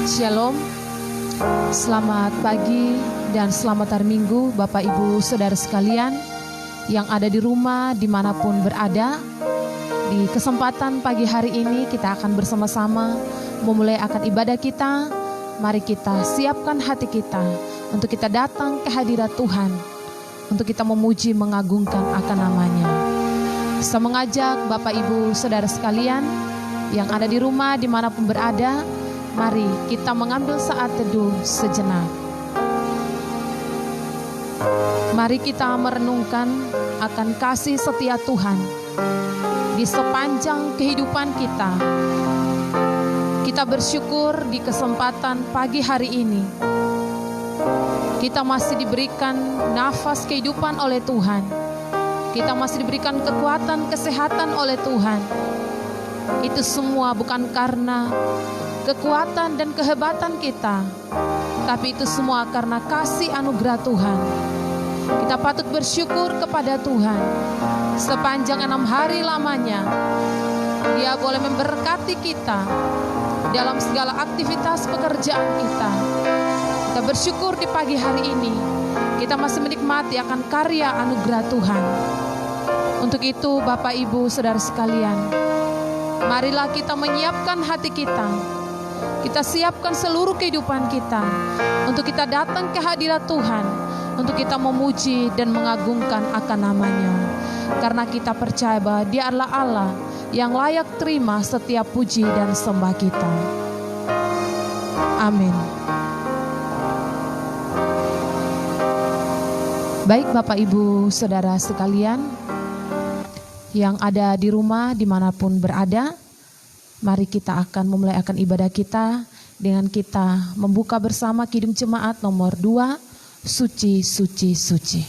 Shalom, selamat pagi dan selamat hari Minggu Bapak Ibu Saudara sekalian yang ada di rumah dimanapun berada. Di kesempatan pagi hari ini kita akan bersama-sama memulai akan ibadah kita. Mari kita siapkan hati kita untuk kita datang ke hadirat Tuhan, untuk kita memuji mengagungkan akan namanya. Saya mengajak Bapak Ibu Saudara sekalian yang ada di rumah dimanapun berada, mari kita mengambil saat teduh sejenak. Mari kita merenungkan akan kasih setia Tuhan di sepanjang kehidupan kita. Kita bersyukur di kesempatan pagi hari ini. Kita masih diberikan nafas kehidupan oleh Tuhan. Kita masih diberikan kekuatan, kesehatan oleh Tuhan. Itu semua bukan karena kekuatan dan kehebatan kita, tapi itu semua karena kasih anugerah Tuhan. Kita patut bersyukur kepada Tuhan. Sepanjang 6 hari lamanya Dia boleh memberkati kita dalam segala aktivitas pekerjaan kita. Kita bersyukur di pagi hari ini kita masih menikmati akan karya anugerah Tuhan. Untuk itu Bapak Ibu Saudara sekalian, marilah kita menyiapkan hati kita. Kita siapkan seluruh kehidupan kita untuk kita datang ke hadirat Tuhan, untuk kita memuji dan mengagungkan akan namanya. Karena kita percaya bahwa Dia adalah Allah yang layak terima setiap puji dan sembah kita. Amin. Baik Bapak Ibu Saudara sekalian yang ada di rumah dimanapun berada, mari kita akan memulai akan ibadah kita dengan kita membuka bersama Kidung Jemaat nomor 2, Suci, Suci, Suci.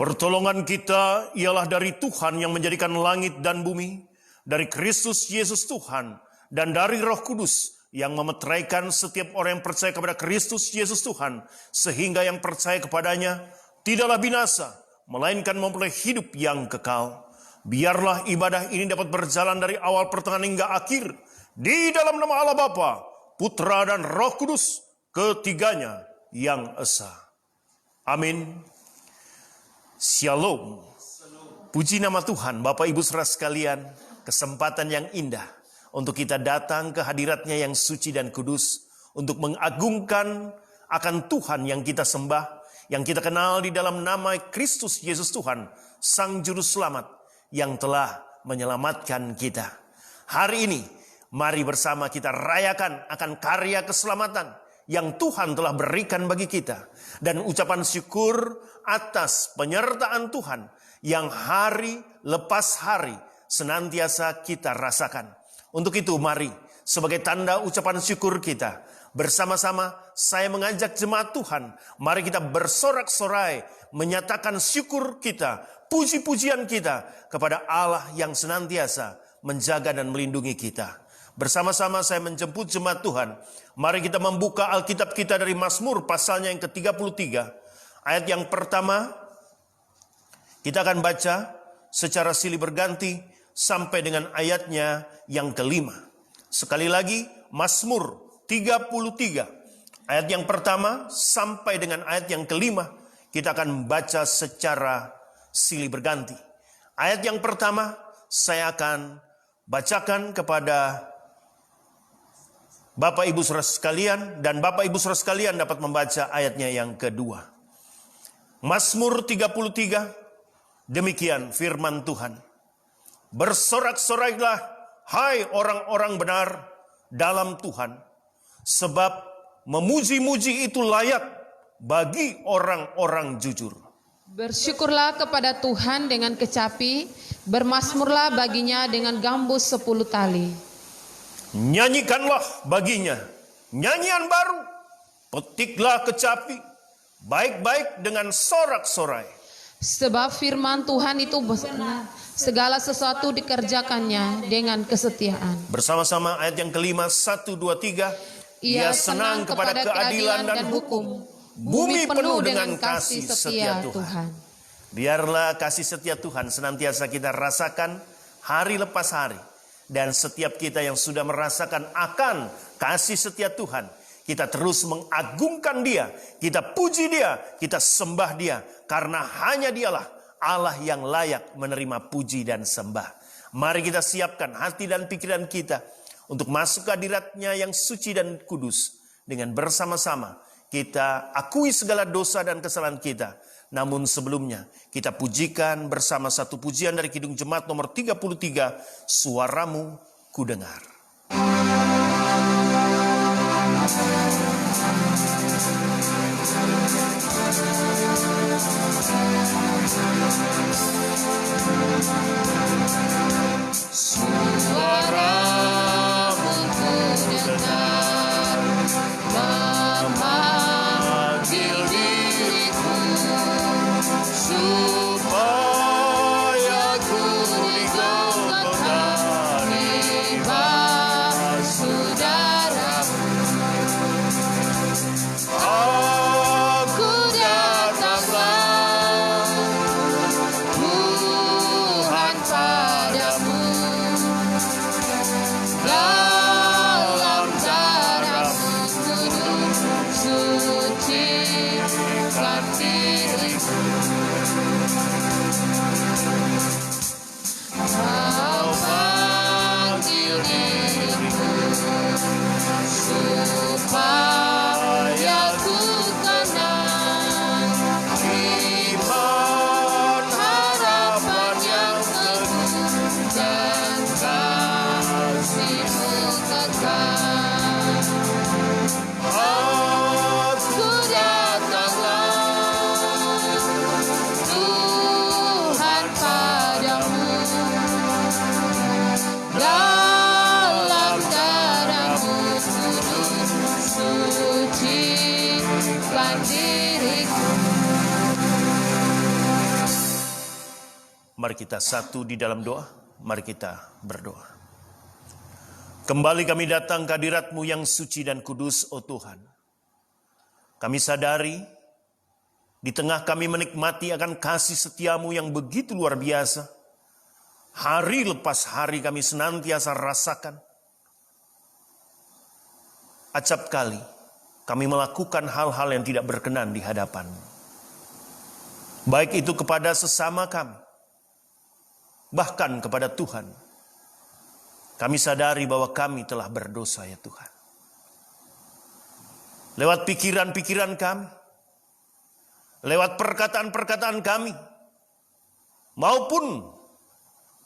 Pertolongan kita ialah dari Tuhan yang menjadikan langit dan bumi, dari Kristus Yesus Tuhan, dan dari Roh Kudus yang memeteraikan setiap orang yang percaya kepada Kristus Yesus Tuhan, sehingga yang percaya kepadanya tidaklah binasa, melainkan memperoleh hidup yang kekal. Biarlah ibadah ini dapat berjalan dari awal pertengahan hingga akhir, di dalam nama Allah Bapa, Putra dan Roh Kudus, ketiganya yang esa. Amin. Shalom. Puji nama Tuhan, Bapak Ibu Saudara sekalian, kesempatan yang indah untuk kita datang ke hadiratnya yang suci dan kudus, untuk mengagungkan akan Tuhan yang kita sembah, yang kita kenal di dalam nama Kristus Yesus Tuhan, Sang Juru Selamat, yang telah menyelamatkan kita. Hari ini Mari bersama kita rayakan akan karya keselamatan yang Tuhan telah berikan bagi kita. Dan ucapan syukur atas penyertaan Tuhan yang hari lepas hari senantiasa kita rasakan. Untuk itu mari sebagai tanda ucapan syukur kita, bersama-sama saya mengajak jemaat Tuhan, mari kita bersorak-sorai menyatakan syukur kita, puji-pujian kita kepada Allah yang senantiasa menjaga dan melindungi kita. Bersama-sama saya menjemput jemaat Tuhan, mari kita membuka Alkitab kita dari Mazmur pasalnya yang ke-33. Ayat yang pertama, kita akan baca secara silih berganti sampai dengan ayatnya yang kelima. Sekali lagi, Mazmur 33, ayat yang pertama sampai dengan ayat yang kelima, kita akan baca secara silih berganti. Ayat yang pertama saya akan bacakan kepada Bapak Ibu Saudara sekalian, dan Bapak Ibu Saudara sekalian dapat membaca ayatnya yang kedua. Mazmur 33, demikian firman Tuhan. Bersorak-sorailah, hai orang-orang benar dalam Tuhan, sebab memuji-muji itu layak bagi orang-orang jujur. Bersyukurlah kepada Tuhan dengan kecapi, bermazmurlah baginya dengan gambus 10 tali. Nyanyikanlah baginya nyanyian baru, petiklah kecapi, baik-baik dengan sorak-sorai. Sebab firman Tuhan itu benar, segala sesuatu dikerjakannya dengan kesetiaan. Bersama-sama ayat yang kelima, 1, 2, 3. Ia senang kepada keadilan dan hukum. Bumi penuh dengan kasih setia Tuhan. Biarlah kasih setia Tuhan senantiasa kita rasakan hari lepas hari. Dan setiap kita yang sudah merasakan akan kasih setia Tuhan, kita terus mengagungkan Dia, kita puji Dia, kita sembah Dia. Karena hanya Dialah Allah yang layak menerima puji dan sembah. Mari kita siapkan hati dan pikiran kita untuk masuk ke hadirat-Nya yang suci dan kudus. Dengan bersama-sama kita akui segala dosa dan kesalahan kita. Namun sebelumnya kita pujikan bersama satu pujian dari Kidung Jemaat nomor 33, Suaramu Kudengar. Suaramu kudengar, memanggil diriku, supaya ku digolongkan riba saudaramu. Aku datanglah, Tuhan padamu, dalam darah-Mu kudus, sucikan diriku. Kau panggil diriku, supaya ku tenang, iman harapan yang teguh, dan kasih-Mu kekal. Aku datanglah, Tuhan padamu, dalam darah-Mu kudus, sucikan diriku. Mari kita satu di dalam doa, mari kita berdoa. Kembali kami datang ke hadirat-Mu yang suci dan kudus, oh Tuhan. Kami sadari, di tengah kami menikmati akan kasih setia-Mu yang begitu luar biasa. Hari lepas hari kami senantiasa rasakan. Acap kali kami melakukan hal-hal yang tidak berkenan di hadapan-Mu. Baik itu kepada sesama kami, bahkan kepada Tuhan. Kami sadari bahwa kami telah berdosa ya Tuhan. Lewat pikiran-pikiran kami, lewat perkataan-perkataan kami, maupun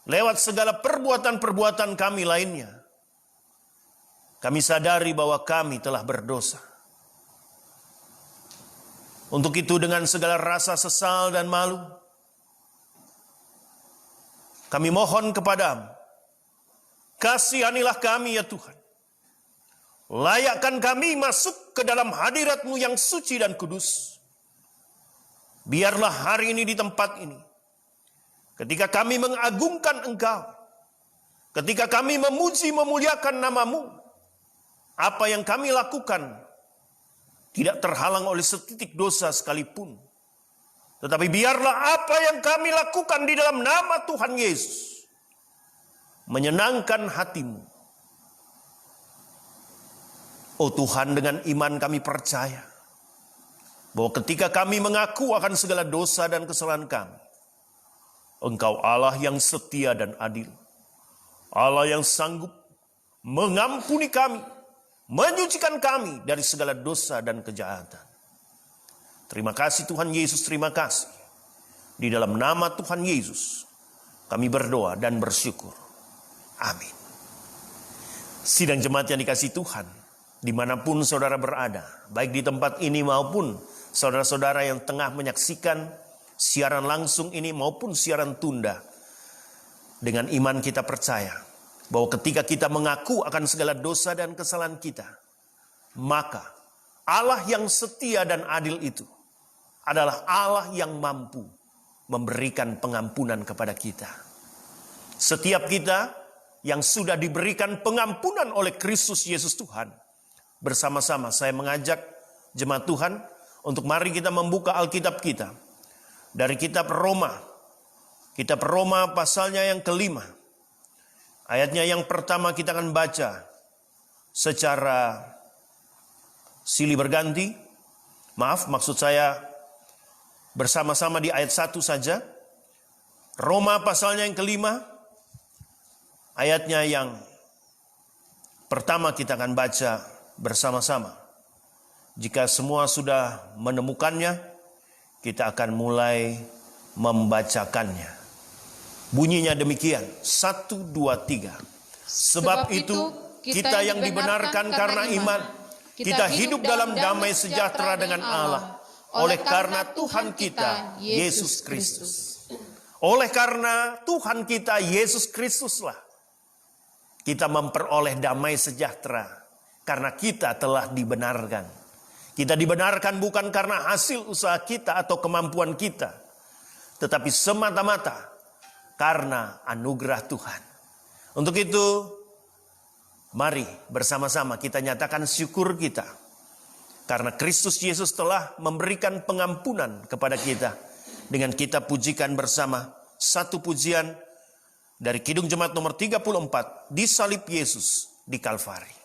lewat segala perbuatan-perbuatan kami lainnya, Kami sadari bahwa kami telah berdosa. Untuk itu dengan segala rasa sesal dan malu, kami mohon kepadamu, kasihanilah kami ya Tuhan. Layakkan kami masuk ke dalam hadirat-Mu yang suci dan kudus. Biarlah hari ini di tempat ini, ketika kami mengagungkan Engkau, ketika kami memuji memuliakan nama-Mu, apa yang kami lakukan tidak terhalang oleh setitik dosa sekalipun. Tetapi biarlah apa yang kami lakukan di dalam nama Tuhan Yesus menyenangkan hati-Mu. Oh Tuhan, dengan iman kami percaya bahwa ketika kami mengaku akan segala dosa dan kesalahan kami, Engkau Allah yang setia dan adil, Allah yang sanggup mengampuni kami, menyucikan kami dari segala dosa dan kejahatan. Terima kasih Tuhan Yesus, terima kasih. Di dalam nama Tuhan Yesus kami berdoa dan bersyukur. Amin. Sidang jemaat yang dikasihi Tuhan, dimanapun saudara berada, baik di tempat ini maupun saudara-saudara yang tengah menyaksikan siaran langsung ini maupun siaran tunda, dengan iman kita percaya bahwa ketika kita mengaku akan segala dosa dan kesalahan kita, maka Allah yang setia dan adil itu adalah Allah yang mampu memberikan pengampunan kepada kita. Setiap kita yang sudah diberikan pengampunan oleh Kristus Yesus Tuhan, bersama-sama saya mengajak jemaat Tuhan untuk mari kita membuka Alkitab kita dari kitab Roma. Kitab Roma pasalnya yang kelima. Ayatnya yang pertama kita akan baca secara silih berganti. Maksud saya bersama-sama di ayat 1 saja. Roma pasalnya yang kelima. Ayatnya yang pertama kita akan baca bersama-sama. Jika semua sudah menemukannya, kita akan mulai membacakannya. Bunyinya demikian, 1, 2, 3. Sebab itu kita yang dibenarkan karena iman, kita hidup dalam damai sejahtera dengan Allah, oleh karena Tuhan kita, Yesus Kristus. Oleh karena Tuhan kita, Yesus Kristuslah, kita memperoleh damai sejahtera karena kita telah dibenarkan. Kita dibenarkan bukan karena hasil usaha kita atau kemampuan kita, tetapi semata-mata karena anugerah Tuhan. Untuk itu, mari bersama-sama kita nyatakan syukur kita karena Kristus Yesus telah memberikan pengampunan kepada kita. Dengan kita pujikan bersama satu pujian dari Kidung Jemaat nomor 34, Disalib Yesus di Kalvari.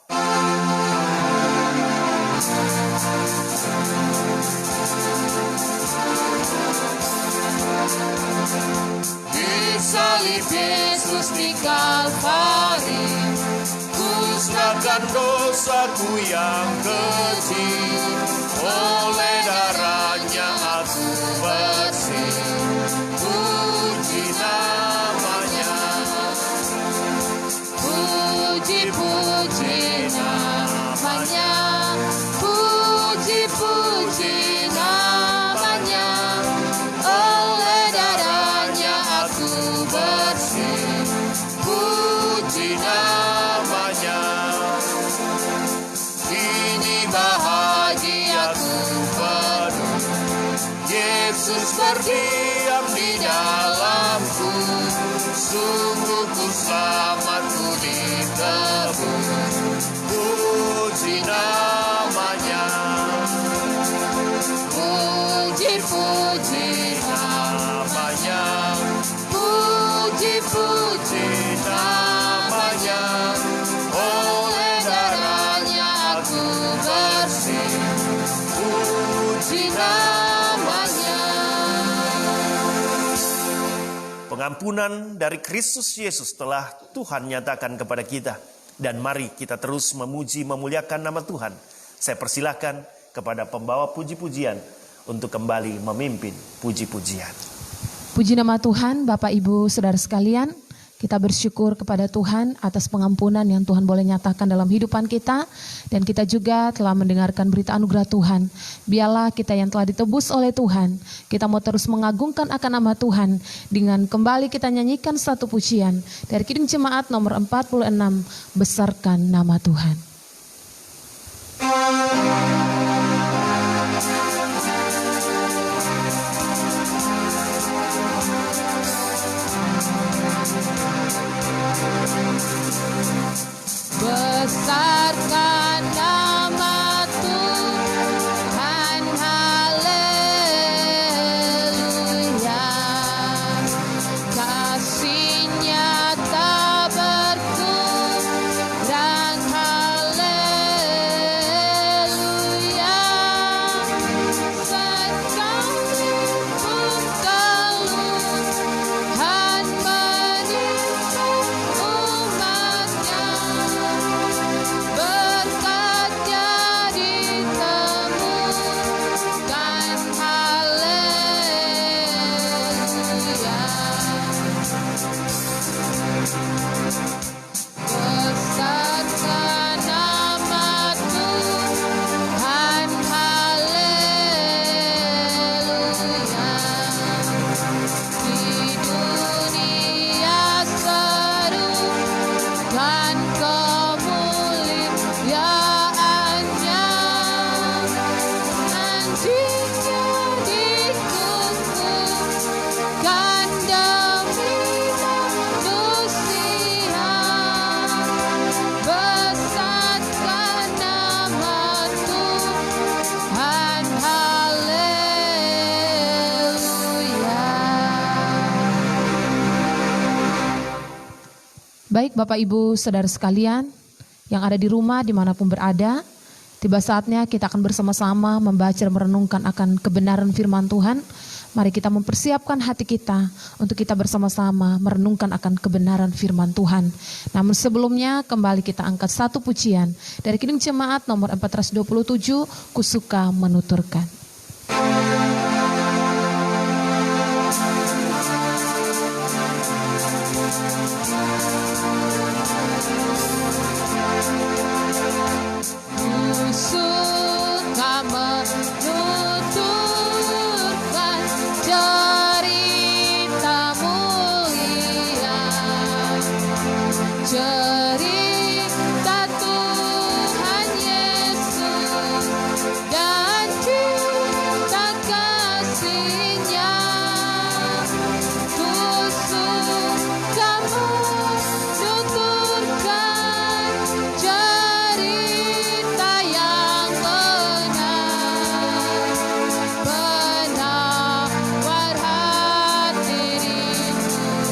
Disalib Yesus di Kalvari, Musnahkan dosaku yang kecil, oleh darahnya aku bersih. Puji namanya, puji-puji namanya, puji-puji namanya, oleh darahnya aku bersih. puji namanya. Kini bahagiaku penuh, Yesus berdiam di dalamku. Sungguh ku selamat, ku ditebus. Puji namanya, Puji-puji namanya, puji-puji namanya. Oleh darahnya aku bersih. Puji namanya. Pengampunan dari Kristus Yesus telah Tuhan nyatakan kepada kita. Dan mari kita terus memuji, memuliakan nama Tuhan. Saya persilahkan kepada pembawa puji-pujian untuk kembali memimpin puji-pujian. Puji nama Tuhan, Bapak Ibu Saudara sekalian. Kita bersyukur kepada Tuhan atas pengampunan yang Tuhan boleh nyatakan dalam hidupan kita. Dan kita juga telah mendengarkan berita anugerah Tuhan. Biarlah kita yang telah ditebus oleh Tuhan, kita mau terus mengagungkan akan nama Tuhan. Dengan kembali kita nyanyikan satu pujian dari Kidung Jemaat nomor 46, Besarkan Nama Tuhan. Besarkan nama Tuhan, haleluya. Kasih-Nya tak berkurang, haleluya. Sekali pun keluhan menimpa umat-Nya, berkat-Nya ditemukan, haleluya. Besarkan nama Tuhan, haleluya. Di dunia serukan kemuliaan-Nya, anjingnya dikukuhkan demi manusia. Besarkan nama Tuhan, haleluya. Baik Bapak Ibu Saudara sekalian yang ada di rumah dimanapun berada, tiba saatnya kita akan bersama-sama membaca dan merenungkan akan kebenaran firman Tuhan. Mari kita mempersiapkan hati kita untuk kita bersama-sama merenungkan akan kebenaran firman Tuhan. Namun sebelumnya kembali kita angkat satu pujian dari Kidung Jemaat nomor 427, Kusuka Menuturkan. Kusuka menuturkan cerita mulia, cerita Tuhan Yesus dan cinta kasih-Nya. Kusuka menuturkan cerita yang benar, penawar hati rindu,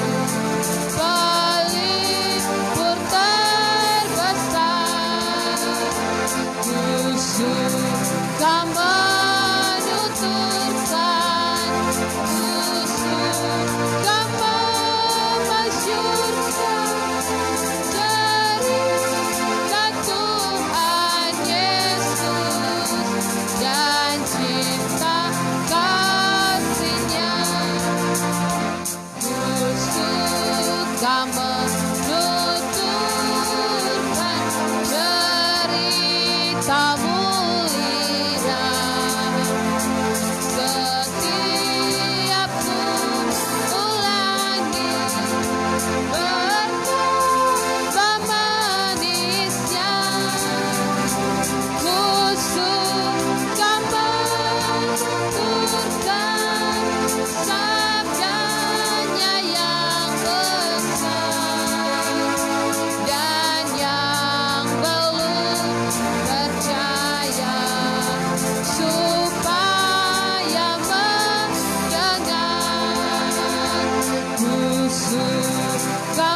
pelipur terbesar. Kusuka menuturkan, kusuka memasyurkan cerita Tuhan Yesus dan cinta kasih-Nya. Kusuka menuturkan cerita mulia, setiap ku ulangi betapa manisnya. Kusuka menuturkan sabdanya yang besar dan yang belum percaya supaya mendengar. Kusuka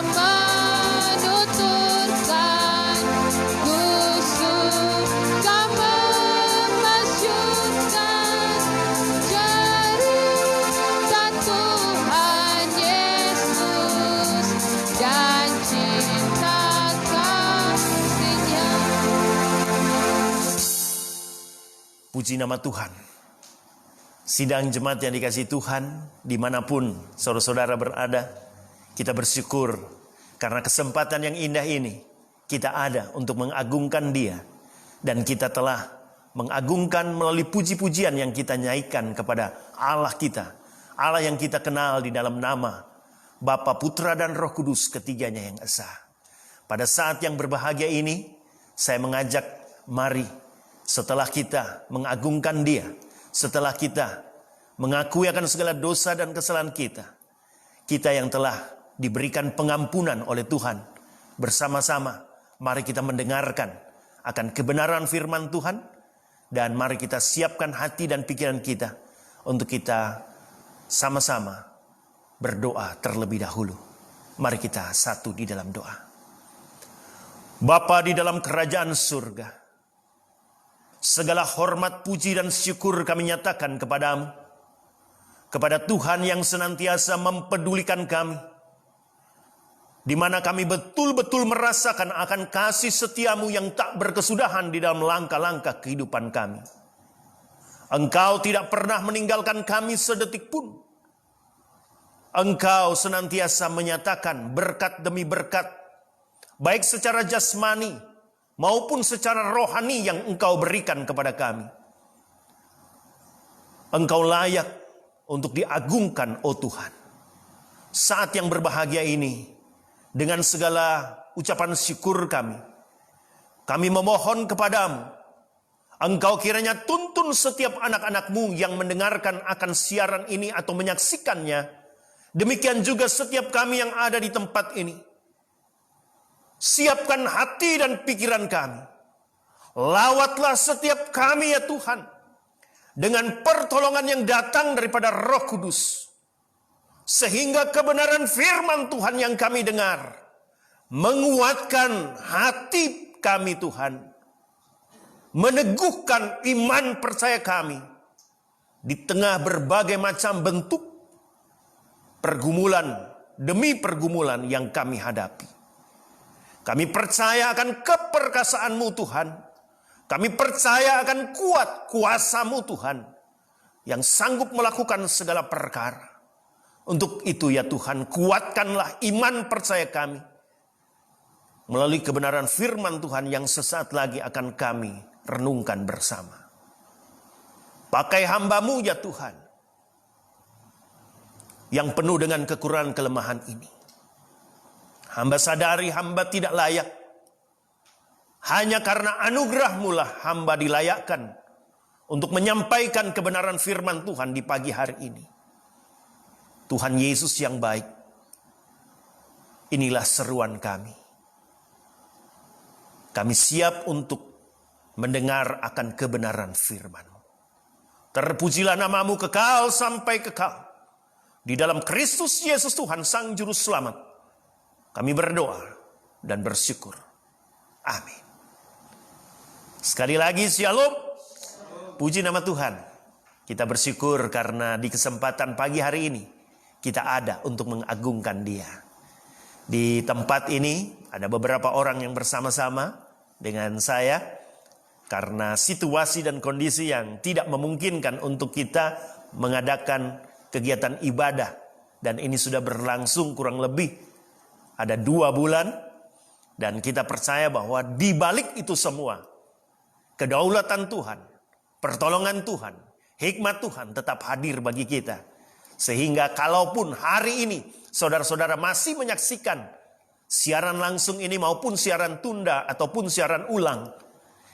menuturkan, kusuka memasyurkan cerita Tuhan Yesus dan cinta kasih-Nya. Puji nama Tuhan. Sidang jemaat yang dikasihi Tuhan, dimanapun saudara-saudara berada, kita bersyukur Karena kesempatan yang indah ini kita ada untuk mengagungkan Dia. Dan kita telah mengagungkan melalui puji-pujian yang kita nyanyikan kepada Allah kita. Allah yang kita kenal di dalam nama Bapa, Putra, dan Roh Kudus, ketiganya yang esa. Pada saat yang berbahagia ini, saya mengajak, mari setelah kita mengagungkan Dia, setelah kita mengakui akan segala dosa dan kesalahan kita yang telah diberikan pengampunan oleh Tuhan, bersama-sama mari kita mendengarkan akan kebenaran firman Tuhan, dan mari kita siapkan hati dan pikiran kita untuk kita sama-sama berdoa terlebih dahulu. Mari kita satu di dalam doa. Bapa di dalam kerajaan surga, segala hormat, puji, dan syukur kami nyatakan kepadamu, kepada Tuhan yang senantiasa mempedulikan kami, di mana kami betul-betul merasakan akan kasih setiamu yang tak berkesudahan di dalam langkah-langkah kehidupan kami. Engkau tidak pernah meninggalkan kami sedetik pun. Engkau senantiasa menyatakan berkat demi berkat, baik secara jasmani maupun secara rohani yang Engkau berikan kepada kami. Engkau layak untuk diagungkan, oh Tuhan. Saat yang berbahagia ini, dengan segala ucapan syukur kami memohon kepadamu, Engkau kiranya tuntun setiap anak-anak-Mu yang mendengarkan akan siaran ini atau menyaksikannya. Demikian juga setiap kami yang ada di tempat ini. Siapkan hati dan pikiran kami. Lawatlah setiap kami ya Tuhan, dengan pertolongan yang datang daripada Roh Kudus, sehingga kebenaran firman Tuhan yang kami dengar menguatkan hati kami Tuhan, meneguhkan iman percaya kami di tengah berbagai macam bentuk pergumulan demi pergumulan yang kami hadapi. Kami percaya akan keperkasaan-Mu Tuhan. Kami percaya akan kuat kuasa-Mu Tuhan, yang sanggup melakukan segala perkara. Untuk itu ya Tuhan, kuatkanlah iman percaya kami melalui kebenaran firman Tuhan yang sesaat lagi akan kami renungkan bersama. Pakai hamba-Mu ya Tuhan, yang penuh dengan kekurangan kelemahan ini. Hamba sadari hamba tidak layak. Hanya karena anugerah-Mu lah hamba dilayakkan untuk menyampaikan kebenaran firman Tuhan di pagi hari ini. Tuhan Yesus yang baik, inilah seruan kami. Kami siap untuk mendengar akan kebenaran firman-Mu. Terpujilah nama-Mu kekal sampai kekal. Di dalam Kristus Yesus Tuhan Sang Juru Selamat, kami berdoa dan bersyukur. Amin. Sekali lagi shalom. Puji nama Tuhan. Kita bersyukur karena di kesempatan pagi hari ini kita ada untuk mengagungkan Dia. Di tempat ini ada beberapa orang yang bersama-sama dengan saya, karena situasi dan kondisi yang tidak memungkinkan untuk kita mengadakan kegiatan ibadah. Dan ini sudah berlangsung kurang lebih ada 2 bulan. Dan kita percaya bahwa di balik itu semua, kedaulatan Tuhan, pertolongan Tuhan, hikmat Tuhan tetap hadir bagi kita. Sehingga kalaupun hari ini saudara-saudara masih menyaksikan siaran langsung ini maupun siaran tunda ataupun siaran ulang,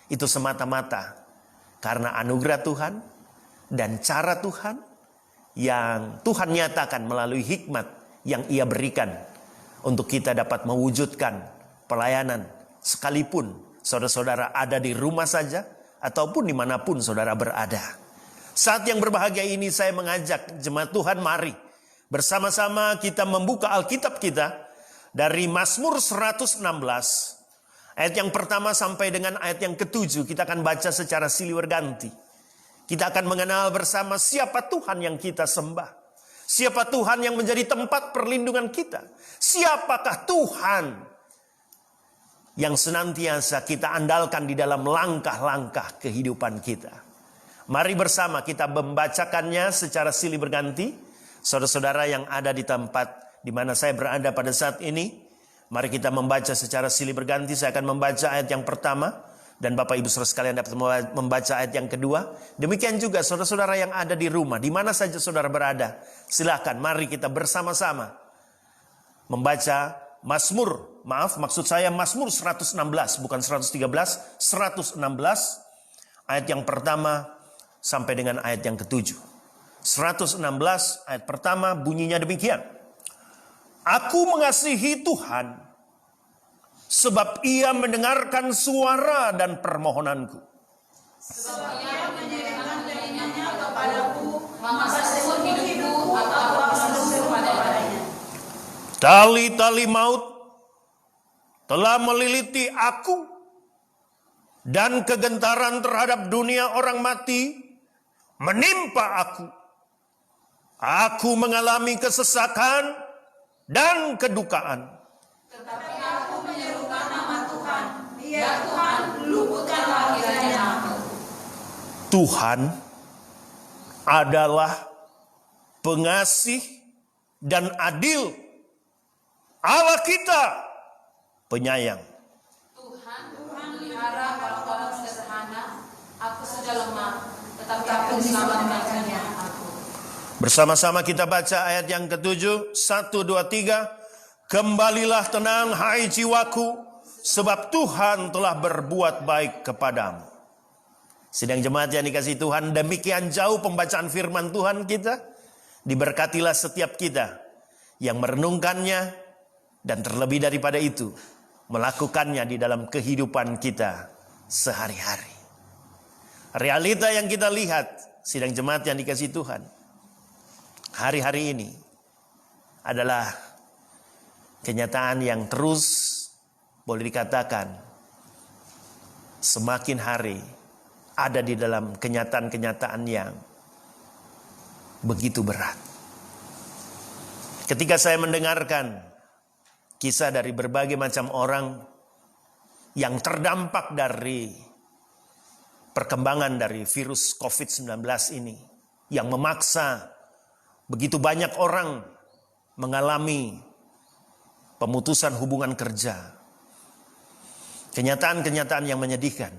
itu semata-mata karena anugerah Tuhan dan cara Tuhan yang Tuhan nyatakan melalui hikmat yang Ia berikan untuk kita dapat mewujudkan pelayanan sekalipun saudara-saudara ada di rumah saja ataupun dimanapun saudara berada. Saat yang berbahagia ini saya mengajak jemaat Tuhan, mari bersama-sama kita membuka Alkitab kita dari Mazmur 116. Ayat yang pertama sampai dengan ayat yang ke-7 kita akan baca secara silih berganti. Kita akan mengenal bersama siapa Tuhan yang kita sembah. Siapa Tuhan yang menjadi tempat perlindungan kita. Siapakah Tuhan yang senantiasa kita andalkan di dalam langkah-langkah kehidupan kita. Mari bersama kita membacakannya secara silih berganti. Saudara-saudara yang ada di tempat di mana saya berada pada saat ini, Mari kita membaca secara silih berganti. Saya akan membaca ayat yang pertama, dan Bapak Ibu Saudara sekalian dapat membaca ayat yang kedua. Demikian juga saudara-saudara yang ada di rumah, di mana saja saudara berada, silakan mari kita bersama-sama membaca Mazmur, maksud saya Mazmur 116, bukan 113, 116 ayat yang pertama sampai dengan ayat yang ketujuh. 116 ayat pertama bunyinya demikian. Aku mengasihi Tuhan, sebab ia mendengarkan suara dan permohonanku. Sebab ia menyerahkan telinganya kepadaku, maka seumur hidupku aku akan berseru padanya. Tali-tali maut telah meliliti aku, dan kegentaran terhadap dunia orang mati menimpa aku. Aku mengalami kesesakan dan kedukaan. Tetapi aku menyerukan nama Tuhan. Ya Tuhan, luputkanlah kiranya aku. Tuhan adalah pengasih dan adil. Allah kita penyayang. Tuhan melihara orang-orang sederhana. Aku sudah lemah, tetapi aku diselamatkannya aku. Bersama-sama kita baca ayat yang ketujuh. 1, 2, 3. Kembalilah tenang hai jiwaku, sebab Tuhan telah berbuat baik kepadamu. Sidang jemaat yang dikasihi Tuhan, demikian jauh pembacaan firman Tuhan kita. Diberkatilah setiap kita yang merenungkannya, dan terlebih daripada itu, melakukannya di dalam kehidupan kita sehari-hari. Realita yang kita lihat, sidang jemaat yang dikasihi Tuhan, hari-hari ini adalah kenyataan yang terus boleh dikatakan semakin hari ada di dalam kenyataan-kenyataan yang begitu berat. Ketika saya mendengarkan kisah dari berbagai macam orang yang terdampak dari perkembangan dari virus COVID-19 ini, yang memaksa begitu banyak orang mengalami pemutusan hubungan kerja. Kenyataan-kenyataan yang menyedihkan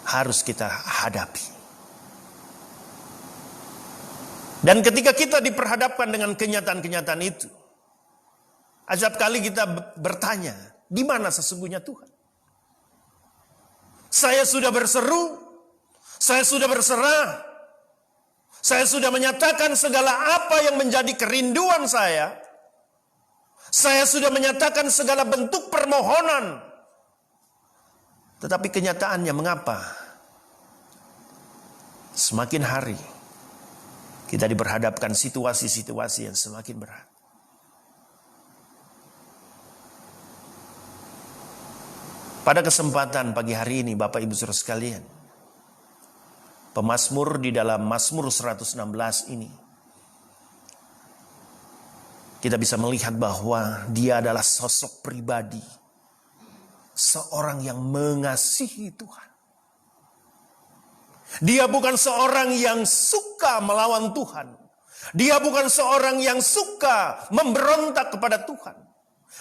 harus kita hadapi. Dan ketika kita diperhadapkan dengan kenyataan-kenyataan itu, acap kali kita bertanya, di mana sesungguhnya Tuhan? Saya sudah berseru, saya sudah berserah, saya sudah menyatakan segala apa yang menjadi kerinduan saya. Saya sudah menyatakan segala bentuk permohonan. Tetapi kenyataannya mengapa? Semakin hari kita diperhadapkan situasi-situasi yang semakin berat. Pada kesempatan pagi hari ini Bapak Ibu Saudara sekalian, pemazmur di dalam Mazmur 116 ini, kita bisa melihat bahwa dia adalah sosok pribadi, seorang yang mengasihi Tuhan. Dia bukan seorang yang suka melawan Tuhan. Dia bukan seorang yang suka memberontak kepada Tuhan,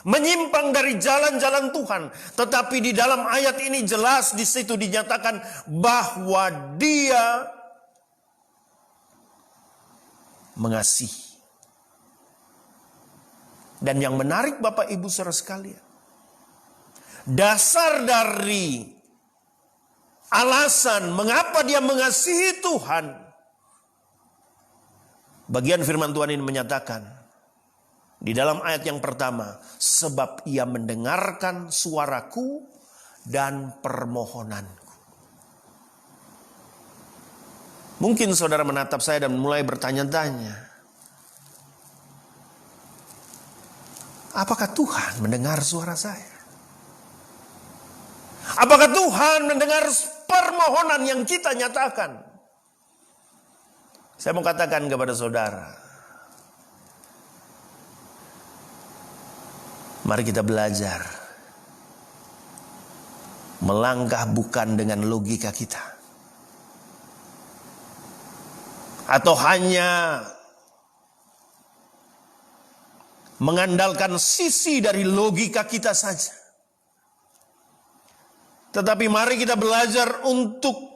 menyimpang dari jalan-jalan Tuhan. Tetapi di dalam ayat ini jelas di situ dinyatakan bahwa dia mengasihi. Dan yang menarik Bapak Ibu Saudara sekalian, dasar dari alasan mengapa dia mengasihi Tuhan, bagian firman Tuhan ini menyatakan di dalam ayat yang pertama, sebab ia mendengarkan suaraku dan permohonanku. Mungkin saudara menatap saya dan mulai bertanya-tanya, apakah Tuhan mendengar suara saya? Apakah Tuhan mendengar permohonan yang kita nyatakan? Saya mau katakan kepada saudara, mari kita belajar melangkah bukan dengan logika kita, atau hanya mengandalkan sisi dari logika kita saja. Tetapi mari kita belajar untuk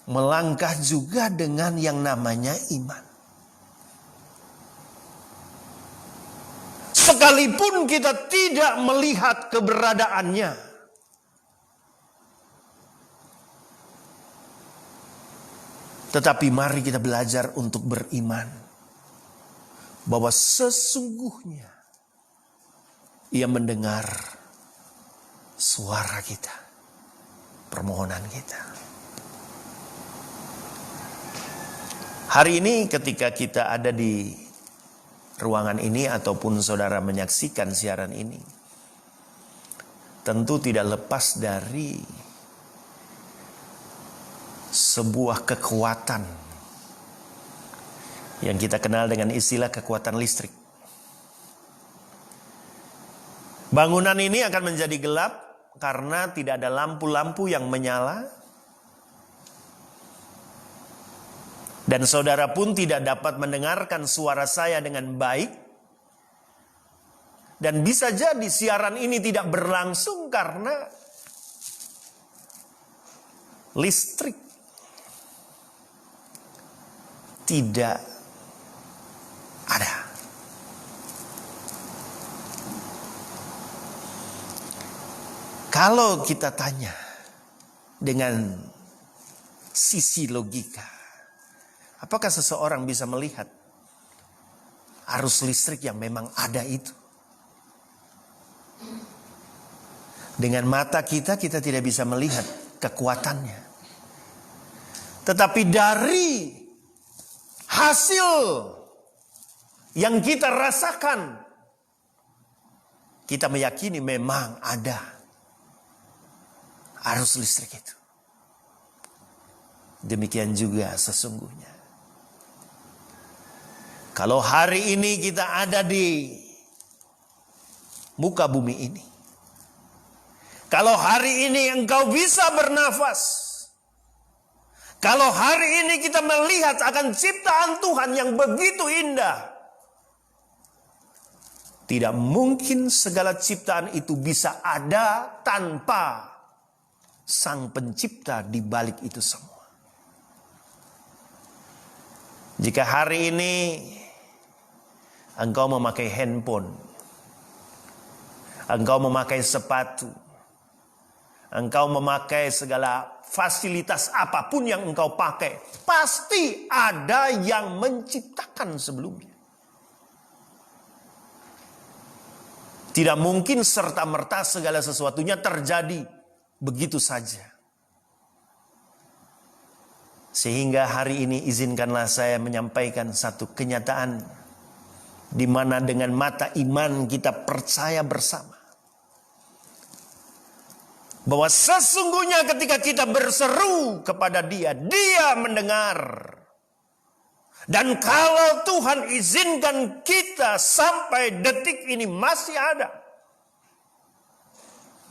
melangkah juga dengan yang namanya iman. Sekalipun kita tidak melihat keberadaannya, tetapi mari kita belajar untuk beriman bahwa sesungguhnya Ia mendengar suara kita, permohonan kita. Hari ini ketika kita ada di ruangan ini ataupun saudara menyaksikan siaran ini, tentu tidak lepas dari sebuah kekuatan yang kita kenal dengan istilah kekuatan listrik. Bangunan ini akan menjadi gelap karena tidak ada lampu-lampu yang menyala, dan saudara pun tidak dapat mendengarkan suara saya dengan baik. Dan bisa jadi siaran ini tidak berlangsung karena listrik tidak ada. Kalau kita tanya dengan sisi logika, apakah seseorang bisa melihat arus listrik yang memang ada itu? Dengan mata kita tidak bisa melihat kekuatannya. Tetapi dari hasil yang kita rasakan, kita meyakini memang ada arus listrik itu. Demikian juga sesungguhnya. Kalau hari ini kita ada di muka bumi ini, kalau hari ini engkau bisa bernafas, kalau hari ini kita melihat akan ciptaan Tuhan yang begitu indah, tidak mungkin segala ciptaan itu bisa ada tanpa Sang Pencipta di balik itu semua. Jika hari ini engkau memakai handphone, engkau memakai sepatu, engkau memakai segala fasilitas apapun yang engkau pakai, pasti ada yang menciptakan sebelumnya. Tidak mungkin serta-merta segala sesuatunya terjadi begitu saja. Sehingga hari ini izinkanlah saya menyampaikan satu kenyataan di mana dengan mata iman kita percaya bersama bahwa sesungguhnya ketika kita berseru kepada Dia, Dia mendengar. Dan kalau Tuhan izinkan kita sampai detik ini masih ada,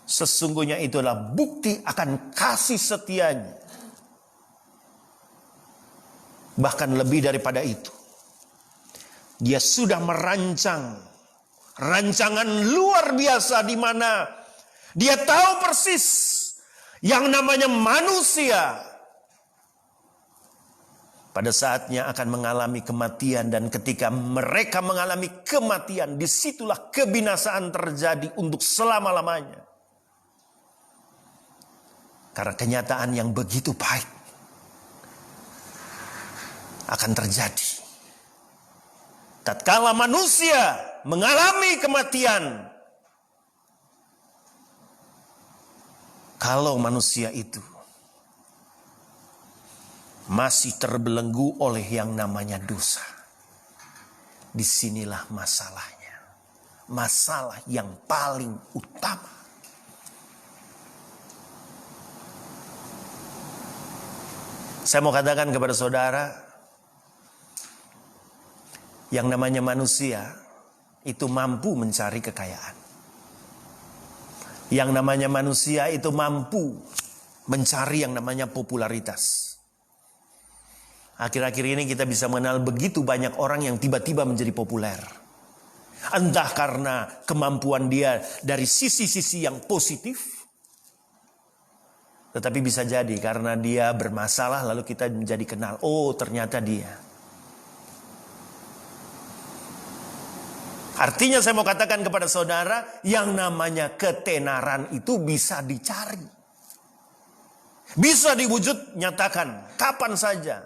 sesungguhnya itulah bukti akan kasih setianya. Bahkan lebih daripada itu, Dia sudah merancang rancangan luar biasa di mana Dia tahu persis yang namanya manusia pada saatnya akan mengalami kematian, dan ketika mereka mengalami kematian, disitulah kebinasaan terjadi untuk selama-lamanya. Karena kenyataan yang begitu pahit akan terjadi tatkala manusia mengalami kematian. Kalau manusia itu masih terbelenggu oleh yang namanya dosa, disinilah masalahnya. Masalah yang paling utama. Saya mau katakan kepada saudara, yang namanya manusia itu mampu mencari kekayaan. Yang namanya manusia itu mampu mencari yang namanya popularitas. Akhir-akhir ini kita bisa mengenal begitu banyak orang yang tiba-tiba menjadi populer. Entah karena kemampuan dia dari sisi-sisi yang positif, tetapi bisa jadi karena dia bermasalah lalu kita menjadi kenal. Oh, ternyata dia. Artinya saya mau katakan kepada saudara, yang namanya ketenaran itu bisa dicari. Bisa diwujud nyatakan kapan saja.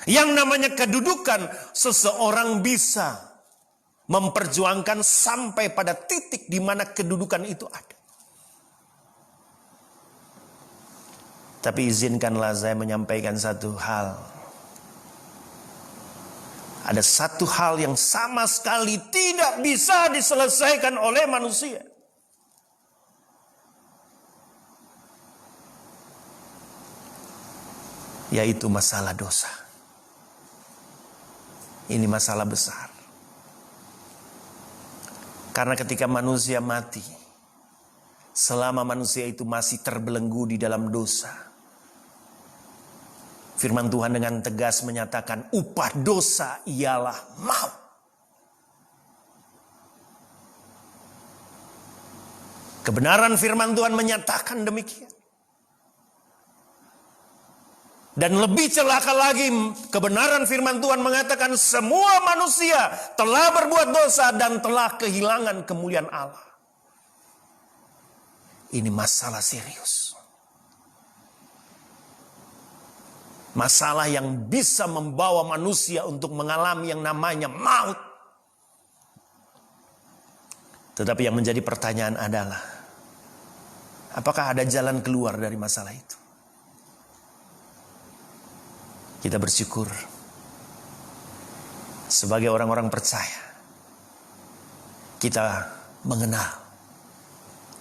Yang namanya kedudukan, seseorang bisa memperjuangkan sampai pada titik di mana kedudukan itu ada. Tapi izinkanlah saya menyampaikan satu hal. Ada satu hal yang sama sekali tidak bisa diselesaikan oleh manusia. Yaitu masalah dosa. Ini masalah besar. Karena ketika manusia mati, selama manusia itu masih terbelenggu di dalam dosa, firman Tuhan dengan tegas menyatakan upah dosa ialah maut. Kebenaran firman Tuhan menyatakan demikian. Dan lebih celaka lagi, kebenaran firman Tuhan mengatakan semua manusia telah berbuat dosa dan telah kehilangan kemuliaan Allah. Ini masalah serius. Masalah yang bisa membawa manusia untuk mengalami yang namanya maut. Tetapi yang menjadi pertanyaan adalah, apakah ada jalan keluar dari masalah itu? Kita bersyukur sebagai orang-orang percaya, kita mengenal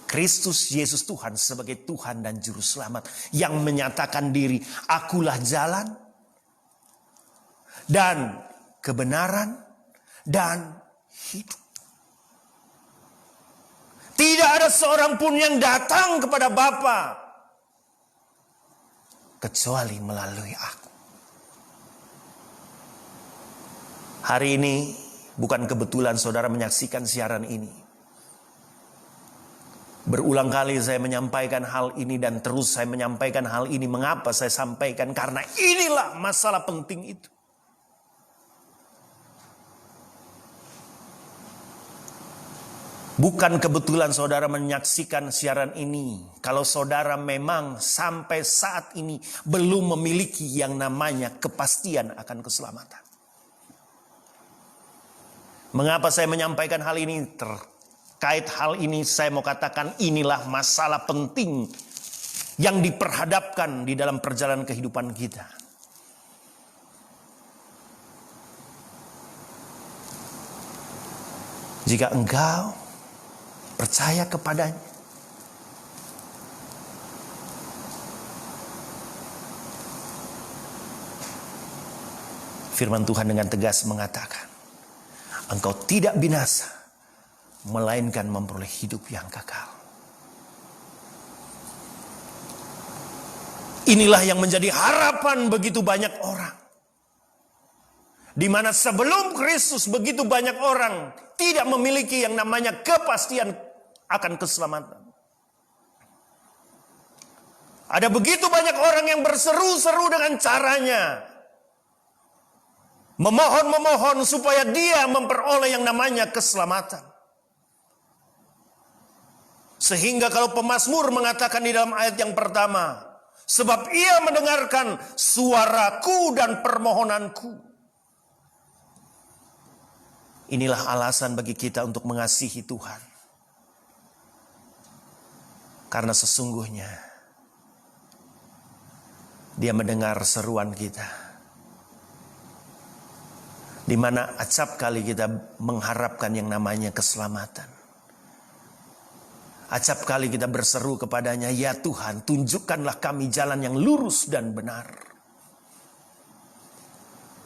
Kristus Yesus Tuhan sebagai Tuhan dan Juru Selamat yang menyatakan diri, akulah jalan dan kebenaran dan hidup. Tidak ada seorang pun yang datang kepada Bapa kecuali melalui aku. Hari ini bukan kebetulan saudara menyaksikan siaran ini. Berulang kali saya menyampaikan hal ini dan terus saya menyampaikan hal ini. Mengapa saya sampaikan? Karena inilah masalah penting itu. Bukan kebetulan saudara menyaksikan siaran ini. Kalau saudara memang sampai saat ini belum memiliki yang namanya kepastian akan keselamatan. Mengapa saya menyampaikan hal ini? Terkait hal ini saya mau katakan inilah masalah penting yang diperhadapkan di dalam perjalanan kehidupan kita. Jika engkau percaya kepadanya, firman Tuhan dengan tegas mengatakan, engkau tidak binasa, melainkan memperoleh hidup yang kekal. Inilah yang menjadi harapan begitu banyak orang. Di mana sebelum Kristus begitu banyak orang tidak memiliki yang namanya kepastian akan keselamatan. Ada begitu banyak orang yang berseru-seru dengan caranya. Memohon-memohon supaya dia memperoleh yang namanya keselamatan. Sehingga kalau pemazmur mengatakan di dalam ayat yang pertama, sebab ia mendengarkan suaraku dan permohonanku. Inilah alasan bagi kita untuk mengasihi Tuhan. Karena sesungguhnya dia mendengar seruan kita. Di mana acap kali kita mengharapkan yang namanya keselamatan. Acap kali kita berseru kepadanya, ya Tuhan, tunjukkanlah kami jalan yang lurus dan benar.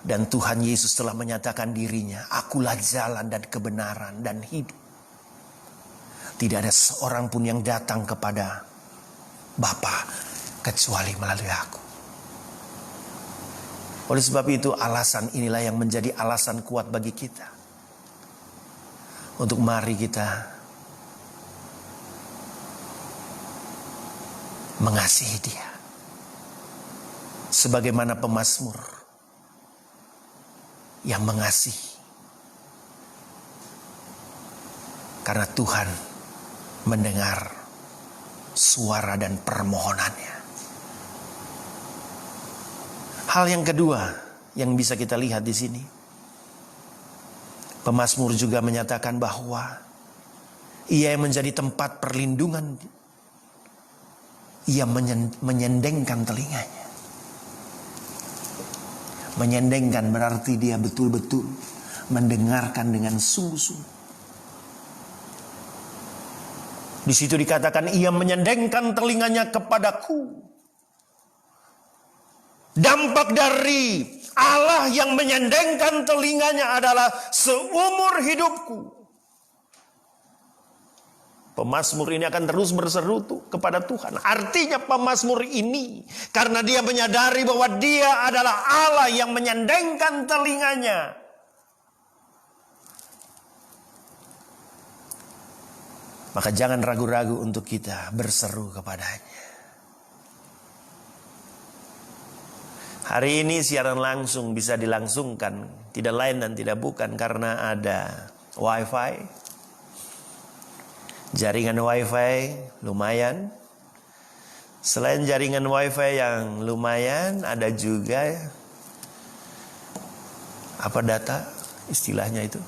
Dan Tuhan Yesus telah menyatakan dirinya, akulah jalan dan kebenaran dan hidup. Tidak ada seorang pun yang datang kepada Bapa kecuali melalui aku. Oleh sebab itu alasan inilah yang menjadi alasan kuat bagi kita. Untuk mari kita mengasihi Dia. Sebagaimana pemazmur yang mengasihi. Karena Tuhan mendengar suara dan permohonannya. Hal yang kedua yang bisa kita lihat di sini, pemazmur juga menyatakan bahwa ia yang menjadi tempat perlindungan, ia menyendengkan telinganya. Menyendengkan berarti dia betul-betul mendengarkan dengan sungguh-sungguh. Di situ dikatakan ia menyendengkan telinganya kepadaku. Dampak dari Allah yang menyendengkan telinganya adalah seumur hidupku. Pemazmur ini akan terus berseru kepada Tuhan. Artinya pemazmur ini, karena dia menyadari bahwa dia adalah Allah yang menyendengkan telinganya, maka jangan ragu-ragu untuk kita berseru kepadanya. Hari ini siaran langsung bisa dilangsungkan, tidak lain dan tidak bukan karena ada wifi. Jaringan wifi lumayan. Selain jaringan wifi yang lumayan, ada juga data istilahnya itu,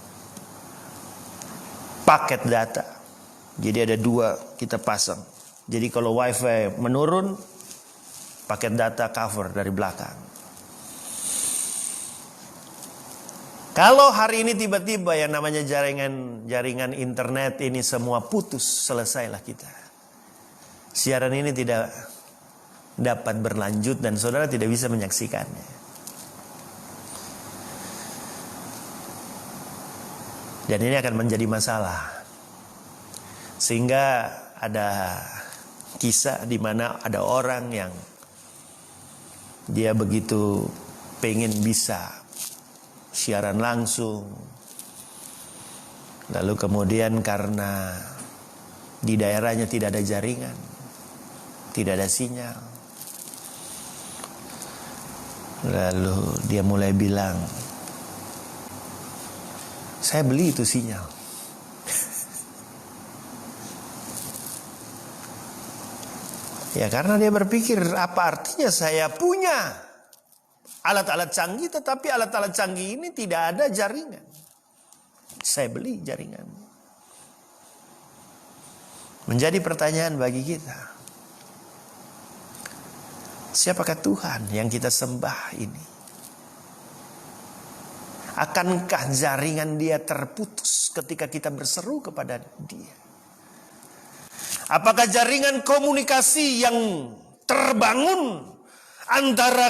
paket data. Jadi ada 2 kita pasang. Jadi kalau wifi menurun, paket data cover dari belakang. Kalau hari ini tiba-tiba yang namanya jaringan internet ini semua putus, selesailah kita. Siaran ini tidak dapat berlanjut dan saudara tidak bisa menyaksikannya. Dan ini akan menjadi masalah. Sehingga ada kisah di mana ada orang yang dia begitu pengen bisa siaran langsung. Lalu kemudian karena di daerahnya tidak ada jaringan, tidak ada sinyal. Lalu dia mulai bilang, saya beli itu sinyal. Ya karena dia berpikir, apa artinya saya punya alat-alat canggih, tetapi alat-alat canggih ini tidak ada jaringan. Saya beli jaringan. Menjadi pertanyaan bagi kita, siapakah Tuhan yang kita sembah ini? Akankah jaringan Dia terputus ketika kita berseru kepada Dia? Apakah jaringan komunikasi yang terbangun antara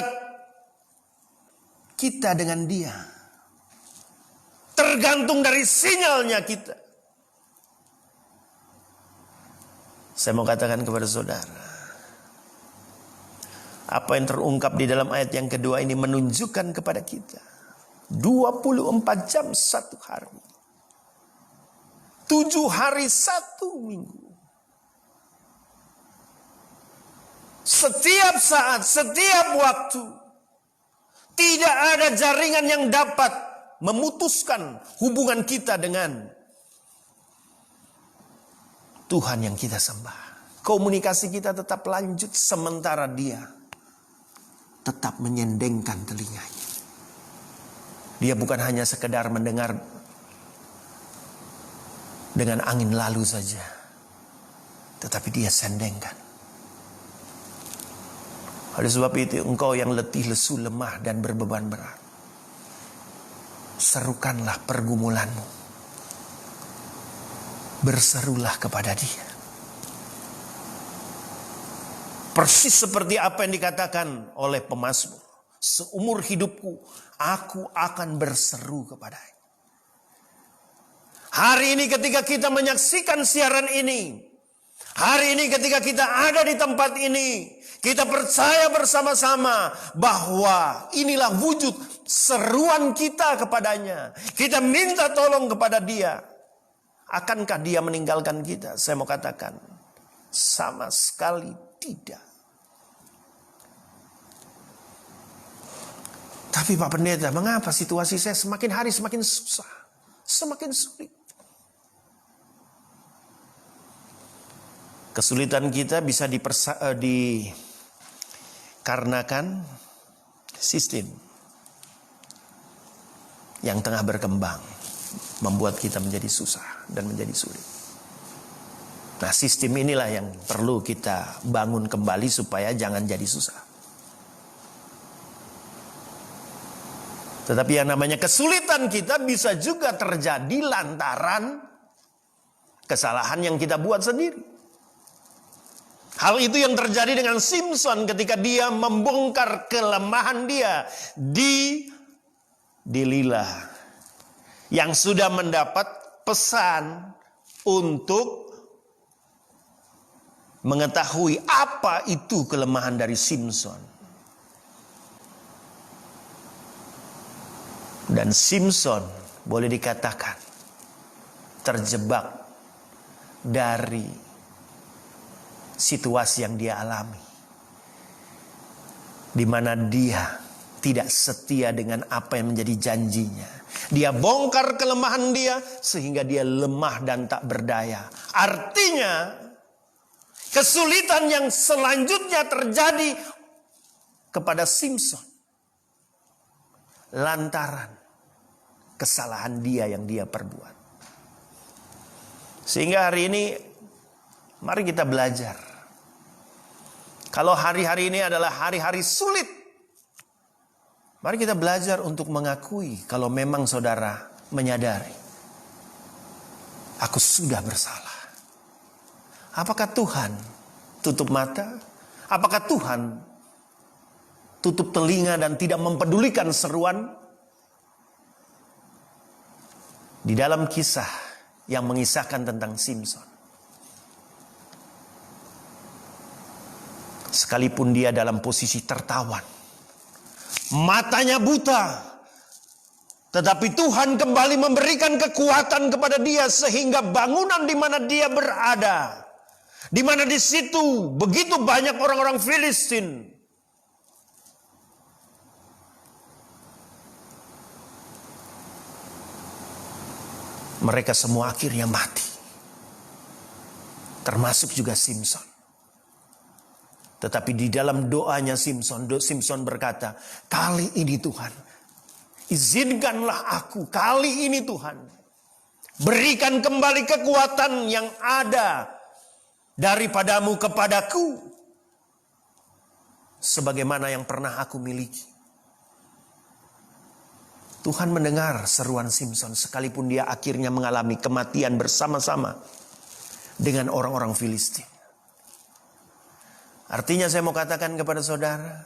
kita dengan Dia tergantung dari sinyalnya kita? Saya mau katakan kepada saudara, apa yang terungkap di dalam ayat yang kedua ini menunjukkan kepada kita 24 jam 1 hari, 7 hari 1 minggu. Setiap saat, setiap waktu, tidak ada jaringan yang dapat memutuskan hubungan kita dengan Tuhan yang kita sembah. Komunikasi kita tetap lanjut sementara Dia tetap menyendengkan telinganya. Dia bukan hanya sekedar mendengar dengan angin lalu saja, tetapi Dia sendengkan. Oleh sebab itu engkau yang letih, lesu, lemah dan berbeban berat, serukanlah pergumulanmu. Berserulah kepada Dia. Persis seperti apa yang dikatakan oleh pemazmur. Seumur hidupku aku akan berseru kepada-Nya. Hari ini ketika kita menyaksikan siaran ini, Hari ini ketika kita ada di tempat ini, kita percaya bersama-sama bahwa inilah wujud seruan kita kepadanya. Kita minta tolong kepada Dia. Akankah Dia meninggalkan kita? Saya mau katakan, sama sekali tidak. Tapi Pak Pendeta, mengapa situasi saya semakin hari semakin susah, semakin sulit? Kesulitan kita bisa dikarenakan sistem yang tengah berkembang, membuat kita menjadi susah dan menjadi sulit. Nah, sistem inilah yang perlu kita bangun kembali supaya jangan jadi susah. Tetapi yang namanya kesulitan kita bisa juga terjadi lantaran kesalahan yang kita buat sendiri. Hal itu yang terjadi dengan Simson ketika dia membongkar kelemahan dia di Delila yang sudah mendapat pesan untuk mengetahui apa itu kelemahan dari Simson. Dan Simson boleh dikatakan terjebak dari situasi yang dia alami, di mana dia tidak setia dengan apa yang menjadi janjinya. Dia bongkar kelemahan dia sehingga dia lemah dan tak berdaya. Artinya kesulitan yang selanjutnya terjadi kepada Simson lantaran kesalahan dia yang dia perbuat. Sehingga hari ini mari kita belajar. Kalau hari-hari ini adalah hari-hari sulit, mari kita belajar untuk mengakui kalau memang saudara menyadari, aku sudah bersalah. Apakah Tuhan tutup mata? Apakah Tuhan tutup telinga dan tidak mempedulikan seruan? Di dalam kisah yang mengisahkan tentang Simson, sekalipun dia dalam posisi tertawan, matanya buta, tetapi Tuhan kembali memberikan kekuatan kepada dia sehingga bangunan di mana dia berada, di mana di situ begitu banyak orang-orang Filistin, mereka semua akhirnya mati, termasuk juga Simson. Tetapi di dalam doanya Simson berkata, kali ini Tuhan, izinkanlah aku, kali ini Tuhan, berikan kembali kekuatan yang ada daripadamu kepadaku, sebagaimana yang pernah aku miliki. Tuhan mendengar seruan Simson sekalipun dia akhirnya mengalami kematian bersama-sama dengan orang-orang Filistin. Artinya saya mau katakan kepada saudara,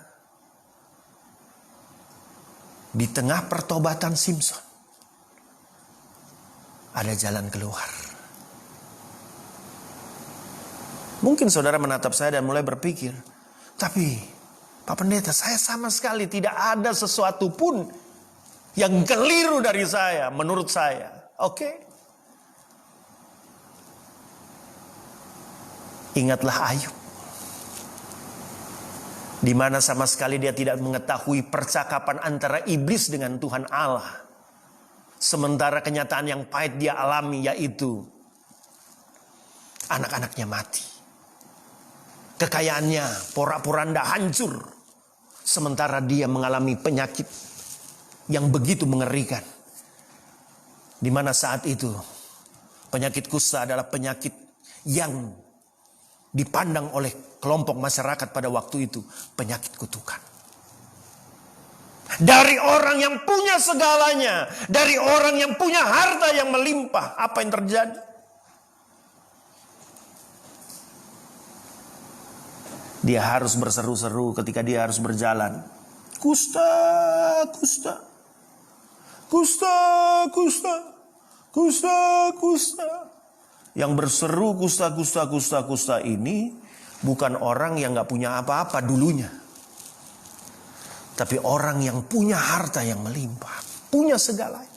di tengah pertobatan Simson ada jalan keluar. Mungkin saudara menatap saya dan mulai berpikir, tapi Pak Pendeta, saya sama sekali tidak ada sesuatu pun yang keliru dari saya, menurut saya. Oke? Ingatlah Ayub, di mana sama sekali dia tidak mengetahui percakapan antara iblis dengan Tuhan Allah. Sementara kenyataan yang pahit dia alami yaitu anak-anaknya mati. Kekayaannya porak-poranda hancur. Sementara dia mengalami penyakit yang begitu mengerikan. Di mana saat itu penyakit kusta adalah penyakit yang dipandang oleh kelompok masyarakat pada waktu itu penyakit kutukan. Dari orang yang punya segalanya, dari orang yang punya harta yang melimpah, apa yang terjadi? Dia harus berseru-seru ketika dia harus berjalan. Kusta, kusta, kusta, kusta, kusta, kusta. Yang berseru kusta ini bukan orang yang gak punya apa-apa dulunya. Tapi orang yang punya harta yang melimpah. Punya segalanya.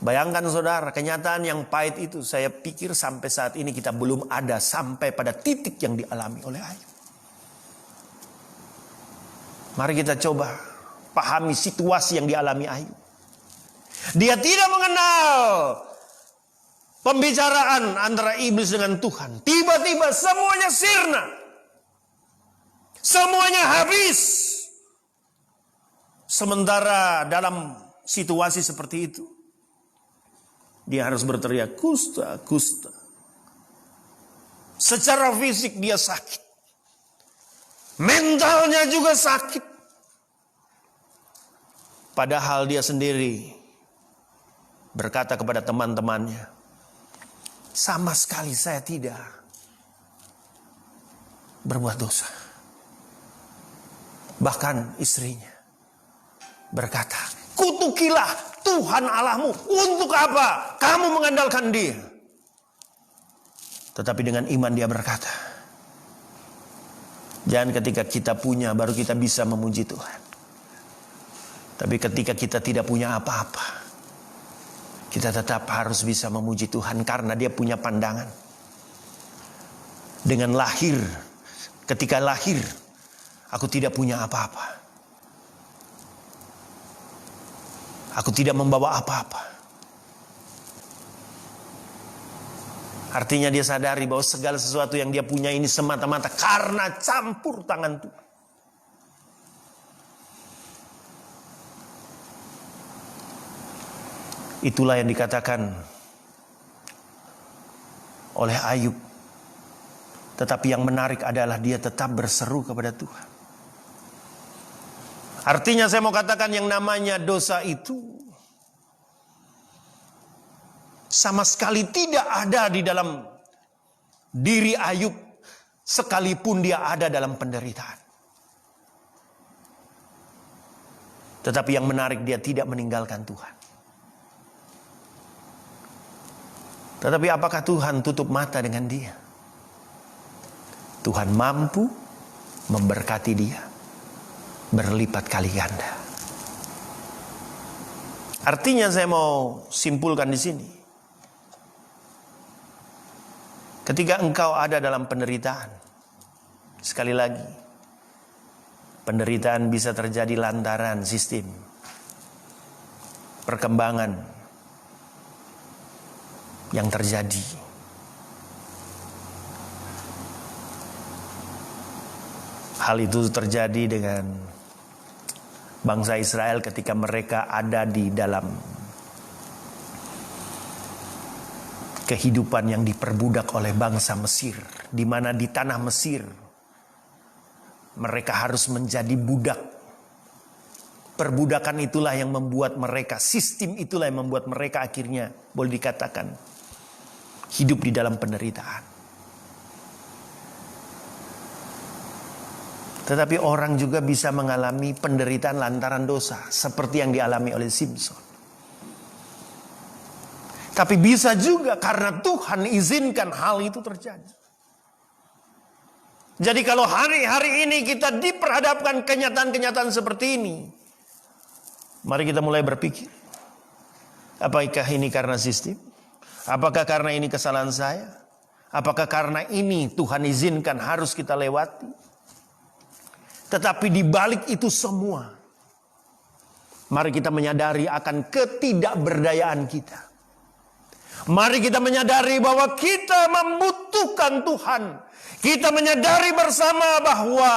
Bayangkan saudara, kenyataan yang pahit itu, saya pikir sampai saat ini kita belum ada sampai pada titik yang dialami oleh Ayub. Mari kita coba pahami situasi yang dialami Ayub. Dia tidak mengenal pembicaraan antara iblis dengan Tuhan. Tiba-tiba semuanya sirna. Semuanya habis. Sementara dalam situasi seperti itu, dia harus berteriak, kusta, kusta. Secara fisik dia sakit. Mentalnya juga sakit. Padahal dia sendiri berkata kepada teman-temannya, sama sekali saya tidak berbuat dosa. Bahkan istrinya berkata, kutukilah Tuhan Allahmu. Untuk apa kamu mengandalkan dia? Tetapi dengan iman dia berkata, jangan ketika kita punya baru kita bisa memuji Tuhan. Tapi ketika kita tidak punya apa-apa, kita tetap harus bisa memuji Tuhan. Karena dia punya pandangan. Dengan lahir, ketika lahir, aku tidak punya apa-apa. Aku tidak membawa apa-apa. Artinya dia sadari bahwa segala sesuatu yang dia punya ini semata-mata karena campur tangan Tuhan. Itulah yang dikatakan oleh Ayub. Tetapi yang menarik adalah dia tetap berseru kepada Tuhan. Artinya saya mau katakan yang namanya dosa itu sama sekali tidak ada di dalam diri Ayub, sekalipun dia ada dalam penderitaan. Tetapi yang menarik, dia tidak meninggalkan Tuhan. Tetapi apakah Tuhan tutup mata dengan dia? Tuhan mampu memberkati dia berlipat kali ganda. Artinya saya mau simpulkan di sini. Ketika engkau ada dalam penderitaan, sekali lagi, penderitaan bisa terjadi lantaran sistem, perkembangan yang terjadi. Hal itu terjadi dengan bangsa Israel ketika mereka ada di dalam kehidupan yang diperbudak oleh bangsa Mesir, di mana di tanah Mesir mereka harus menjadi budak. Perbudakan itulah yang membuat mereka, sistem itulah yang membuat mereka akhirnya boleh dikatakan hidup di dalam penderitaan. Tetapi orang juga bisa mengalami penderitaan lantaran dosa, seperti yang dialami oleh Simson. Tapi bisa juga karena Tuhan izinkan hal itu terjadi. Jadi kalau hari-hari ini kita diperhadapkan kenyataan-kenyataan seperti ini, mari kita mulai berpikir, apakah ini karena sistem? Apakah karena ini kesalahan saya? Apakah karena ini Tuhan izinkan harus kita lewati? Tetapi di balik itu semua, mari kita menyadari akan ketidakberdayaan kita. Mari kita menyadari bahwa kita membutuhkan Tuhan. Kita menyadari bersama bahwa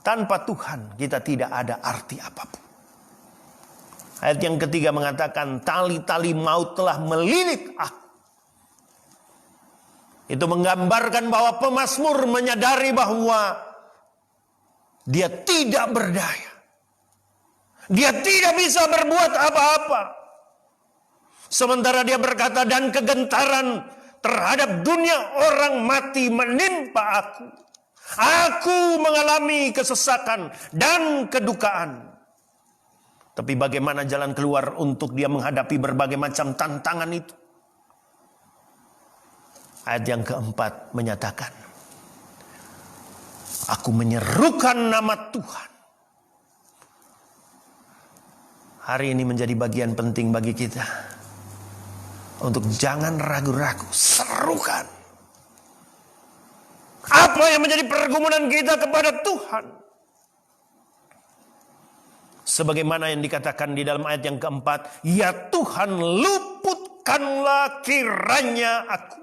tanpa Tuhan kita tidak ada arti apapun. Ayat yang ketiga mengatakan, tali-tali maut telah melilit aku. Itu menggambarkan bahwa pemazmur menyadari bahwa dia tidak berdaya. Dia tidak bisa berbuat apa-apa. Sementara dia berkata, dan kegentaran terhadap dunia orang mati menimpa aku. Aku mengalami kesesakan dan kedukaan. Tapi bagaimana jalan keluar untuk dia menghadapi berbagai macam tantangan itu? Ayat yang keempat menyatakan, aku menyerukan nama Tuhan. Hari ini menjadi bagian penting bagi kita untuk jangan ragu-ragu, serukan. Apa yang menjadi pergumulan kita kepada Tuhan? Sebagaimana yang dikatakan di dalam ayat yang keempat, ya Tuhan, luputkanlah kiranya aku.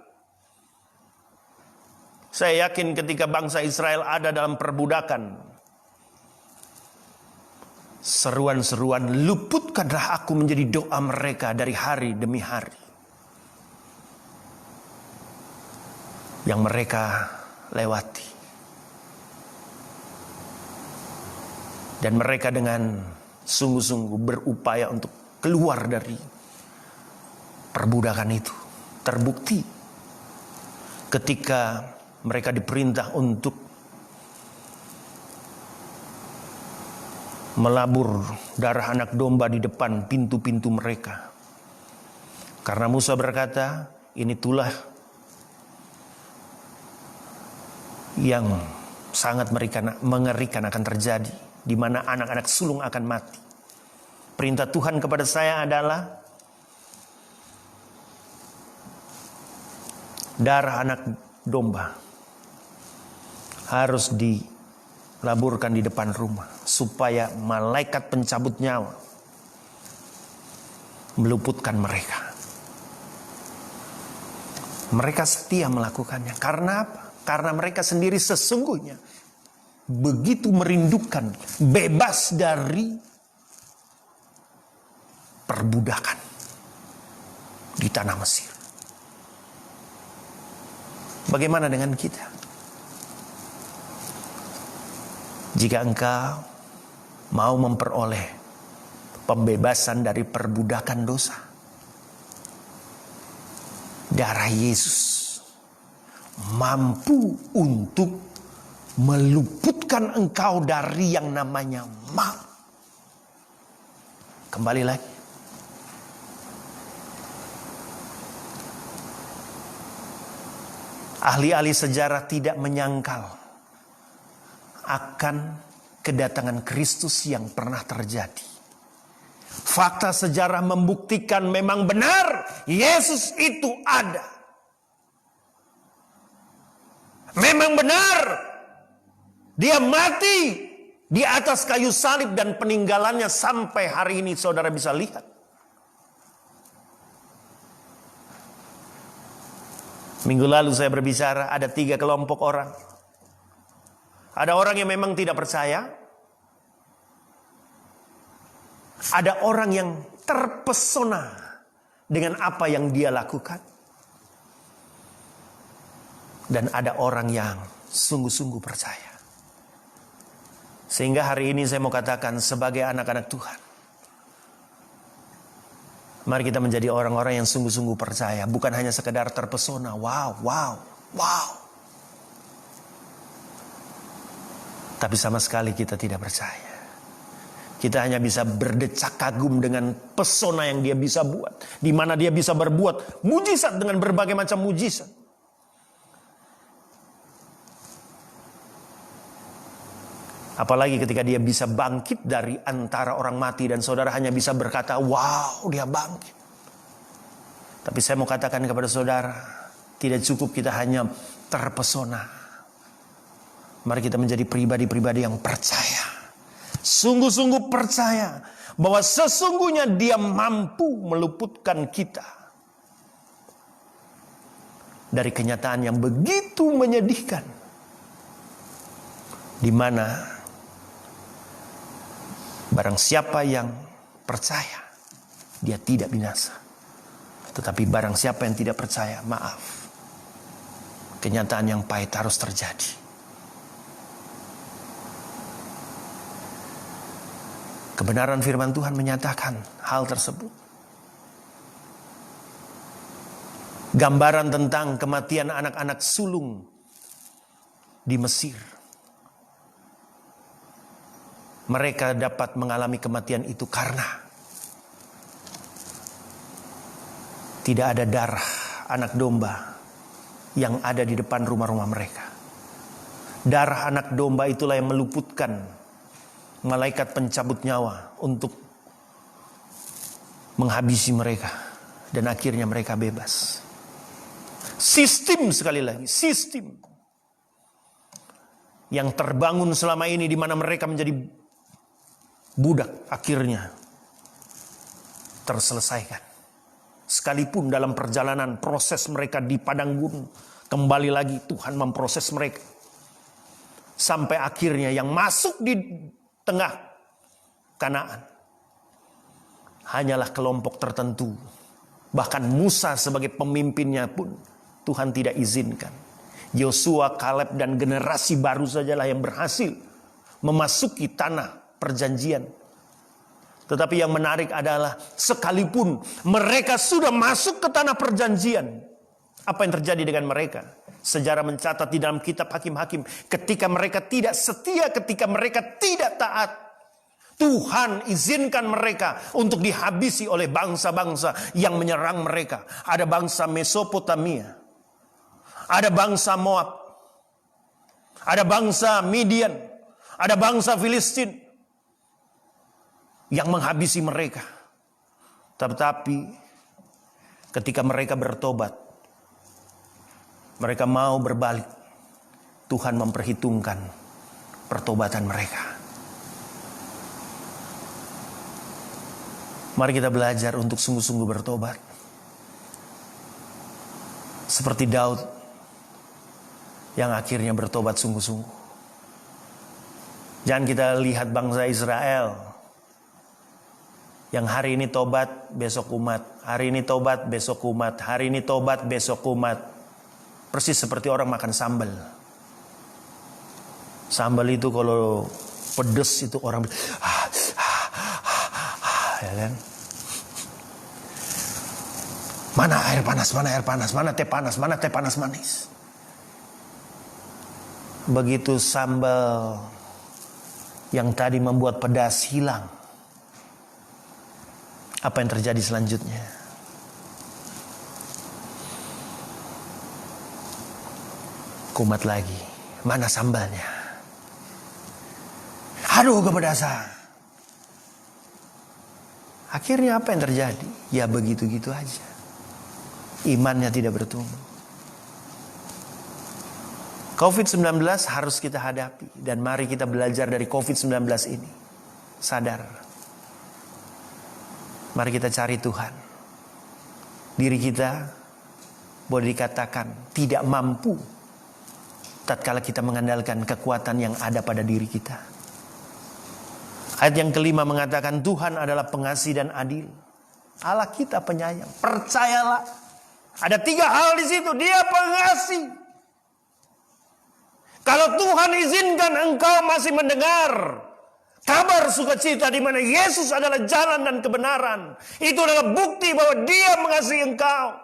Saya yakin ketika bangsa Israel ada dalam perbudakan, seruan-seruan luputkanlah aku menjadi doa mereka dari hari demi hari yang mereka lewati. Dan mereka dengan sungguh-sungguh berupaya untuk keluar dari perbudakan itu. Terbukti ketika mereka diperintah untuk melabur darah anak domba di depan pintu-pintu mereka. Karena Musa berkata, ini itulah yang sangat mengerikan akan terjadi, di mana anak-anak sulung akan mati. Perintah Tuhan kepada saya adalah darah anak domba harus dilaburkan di depan rumah, supaya malaikat pencabut nyawa meluputkan mereka. Mereka setia melakukannya. Karena apa? Karena mereka sendiri sesungguhnya begitu merindukan bebas dari perbudakan di tanah Mesir. Bagaimana dengan kita? Jika engkau mau memperoleh pembebasan dari perbudakan dosa, darah Yesus mampu untuk meluputkan engkau dari yang namanya maut. Kembali lagi, ahli-ahli sejarah tidak menyangkal akan kedatangan Kristus yang pernah terjadi. Fakta sejarah membuktikan memang benar Yesus itu ada. Memang benar dia mati di atas kayu salib, dan peninggalannya sampai hari ini saudara bisa lihat. Minggu lalu saya berbicara, ada 3 kelompok orang. Ada orang yang memang tidak percaya. Ada orang yang terpesona dengan apa yang dia lakukan. Dan ada orang yang sungguh-sungguh percaya. Sehingga hari ini saya mau katakan sebagai anak-anak Tuhan, mari kita menjadi orang-orang yang sungguh-sungguh percaya. Bukan hanya sekedar terpesona. Wow. Tapi sama sekali kita tidak percaya. Kita hanya bisa berdecak kagum dengan pesona yang dia bisa buat. Di mana dia bisa berbuat mujizat dengan berbagai macam mujizat. Apalagi ketika dia bisa bangkit dari antara orang mati, dan saudara hanya bisa berkata, wow, dia bangkit. Tapi saya mau katakan kepada saudara, tidak cukup kita hanya terpesona. Mari kita menjadi pribadi-pribadi yang percaya. Sungguh-sungguh percaya bahwa sesungguhnya dia mampu meluputkan kita dari kenyataan yang begitu menyedihkan, di mana barang siapa yang percaya, dia tidak binasa. Tetapi barang siapa yang tidak percaya, maaf, kenyataan yang pahit harus terjadi. Kebenaran firman Tuhan menyatakan hal tersebut. Gambaran tentang kematian anak-anak sulung di Mesir. mereka dapat mengalami kematian itu karena tidak ada darah anak domba yang ada di depan rumah-rumah mereka. Darah anak domba itulah yang meluputkan malaikat pencabut nyawa untuk menghabisi mereka. Dan akhirnya mereka bebas. Sistem, sekali lagi, sistem yang terbangun selama ini di mana mereka menjadi budak, akhirnya terselesaikan. Sekalipun dalam perjalanan proses mereka di padang gunung, kembali lagi Tuhan memproses mereka. Sampai akhirnya yang masuk di tengah Kanaan hanyalah kelompok tertentu. Bahkan Musa sebagai pemimpinnya pun Tuhan tidak izinkan. Yosua, Kaleb dan generasi baru sajalah yang berhasil memasuki tanah perjanjian. Tetapi yang menarik adalah sekalipun mereka sudah masuk ke tanah perjanjian, apa yang terjadi dengan mereka? Sejarah mencatat di dalam kitab Hakim-Hakim, ketika mereka tidak setia, ketika mereka tidak taat, Tuhan izinkan mereka untuk dihabisi oleh bangsa-bangsa yang menyerang mereka. Ada bangsa Mesopotamia, ada bangsa Moab, ada bangsa Midian, ada bangsa Filistin yang menghabisi mereka. Tetapi ketika mereka bertobat, mereka mau berbalik, Tuhan memperhitungkan pertobatan mereka. Mari kita belajar untuk sungguh-sungguh bertobat. Seperti Daud yang akhirnya bertobat sungguh-sungguh. Jangan kita lihat bangsa Israel yang hari ini tobat, besok umat. Hari ini tobat, besok umat. Hari ini tobat, besok umat. Persis seperti orang makan sambal. Sambal itu kalau pedes itu orang ya kan? Mana air panas, mana air panas, mana teh panas, mana teh panas manis. Begitu sambal yang tadi membuat pedas hilang, apa yang terjadi selanjutnya? Kumat lagi. Mana sambalnya? Aduh, kepedasan. Akhirnya apa yang terjadi? Ya begitu-gitu aja. Imannya tidak bertumbuh. COVID-19 harus kita hadapi. Dan mari kita belajar dari COVID-19 ini. Sadar. Mari kita cari Tuhan. Diri kita boleh dikatakan tidak mampu tatkala kita mengandalkan kekuatan yang ada pada diri kita. Ayat yang kelima mengatakan Tuhan adalah pengasih dan adil. Allah kita penyayang. Percayalah. Ada 3 hal di situ. Dia pengasih. Kalau Tuhan izinkan engkau masih mendengar kabar sukacita di mana Yesus adalah jalan dan kebenaran, itu adalah bukti bahwa Dia mengasihi engkau.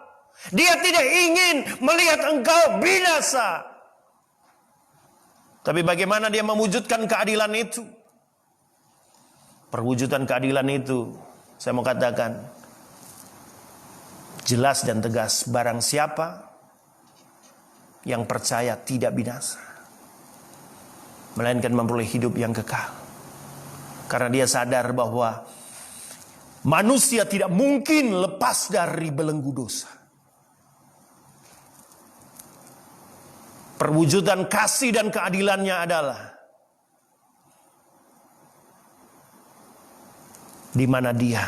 Dia tidak ingin melihat engkau binasa. Tapi bagaimana Dia mewujudkan keadilan itu? Perwujudan keadilan itu, saya mau katakan, jelas dan tegas. Barang siapa yang percaya tidak binasa, melainkan memperoleh hidup yang kekal. Karena dia sadar bahwa manusia tidak mungkin lepas dari belenggu dosa. Perwujudan kasih dan keadilannya adalah di mana Dia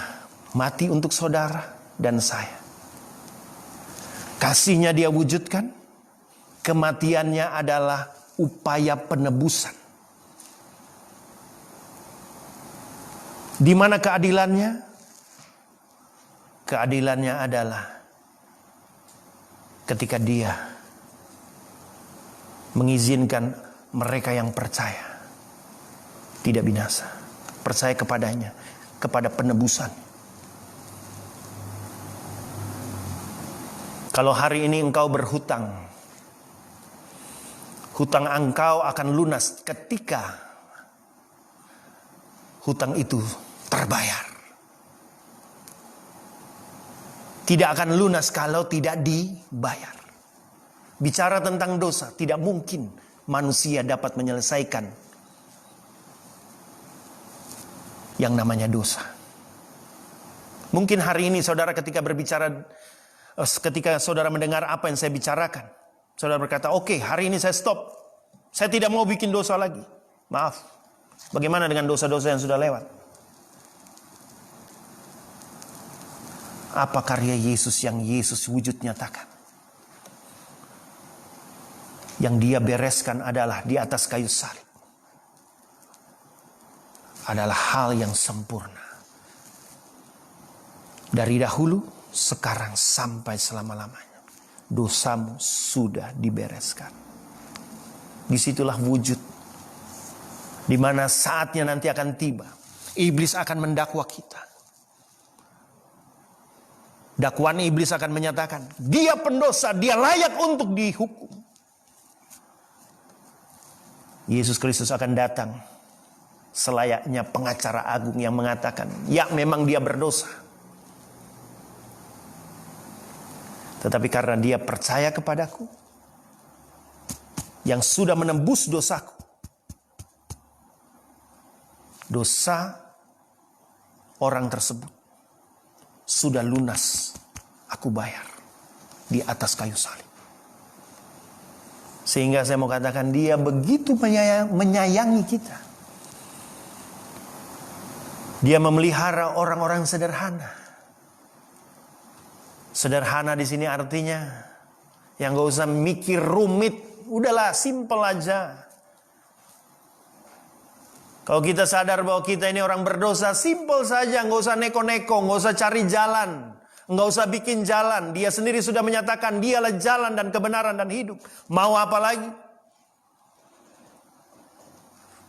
mati untuk saudara dan saya. Kasihnya Dia wujudkan, kematiannya adalah upaya penebusan. Di mana keadilannya? Keadilannya adalah ketika Dia mengizinkan mereka yang percaya tidak binasa, percaya kepadanya, kepada penebusan. Kalau hari ini engkau berhutang, hutang engkau akan lunas ketika hutang itu terbayar. Tidak akan lunas kalau tidak dibayar. Bicara tentang dosa, tidak mungkin manusia dapat menyelesaikan yang namanya dosa. Mungkin hari ini saudara ketika saudara mendengar apa yang saya bicarakan, saudara berkata, oke, hari ini saya stop. Saya tidak mau bikin dosa lagi. Maaf. Bagaimana dengan dosa-dosa yang sudah lewat? Apa karya Yesus yang Yesus wujud nyatakan? Yang dia bereskan adalah di atas kayu salib. Adalah hal yang sempurna. Dari dahulu, sekarang, sampai selama-lamanya. Dosamu sudah dibereskan. Disitulah wujud. Di mana saatnya nanti akan tiba. Iblis akan mendakwa kita. Dakwaan iblis akan menyatakan, dia pendosa, dia layak untuk dihukum. Yesus Kristus akan datang selayaknya pengacara agung yang mengatakan, ya memang dia berdosa. Tetapi karena dia percaya kepadaku, yang sudah menembus dosaku, dosa orang tersebut sudah lunas, aku bayar di atas kayu salib. Sehingga saya mau katakan dia begitu menyayangi kita. Dia memelihara orang-orang sederhana. Sederhana di sini artinya yang gak usah mikir rumit, udahlah simple aja. Kalau kita sadar bahwa kita ini orang berdosa, simple saja, nggak usah neko-neko, nggak usah cari jalan, nggak usah bikin jalan. Dia sendiri sudah menyatakan dialah jalan dan kebenaran dan hidup. Mau apa lagi?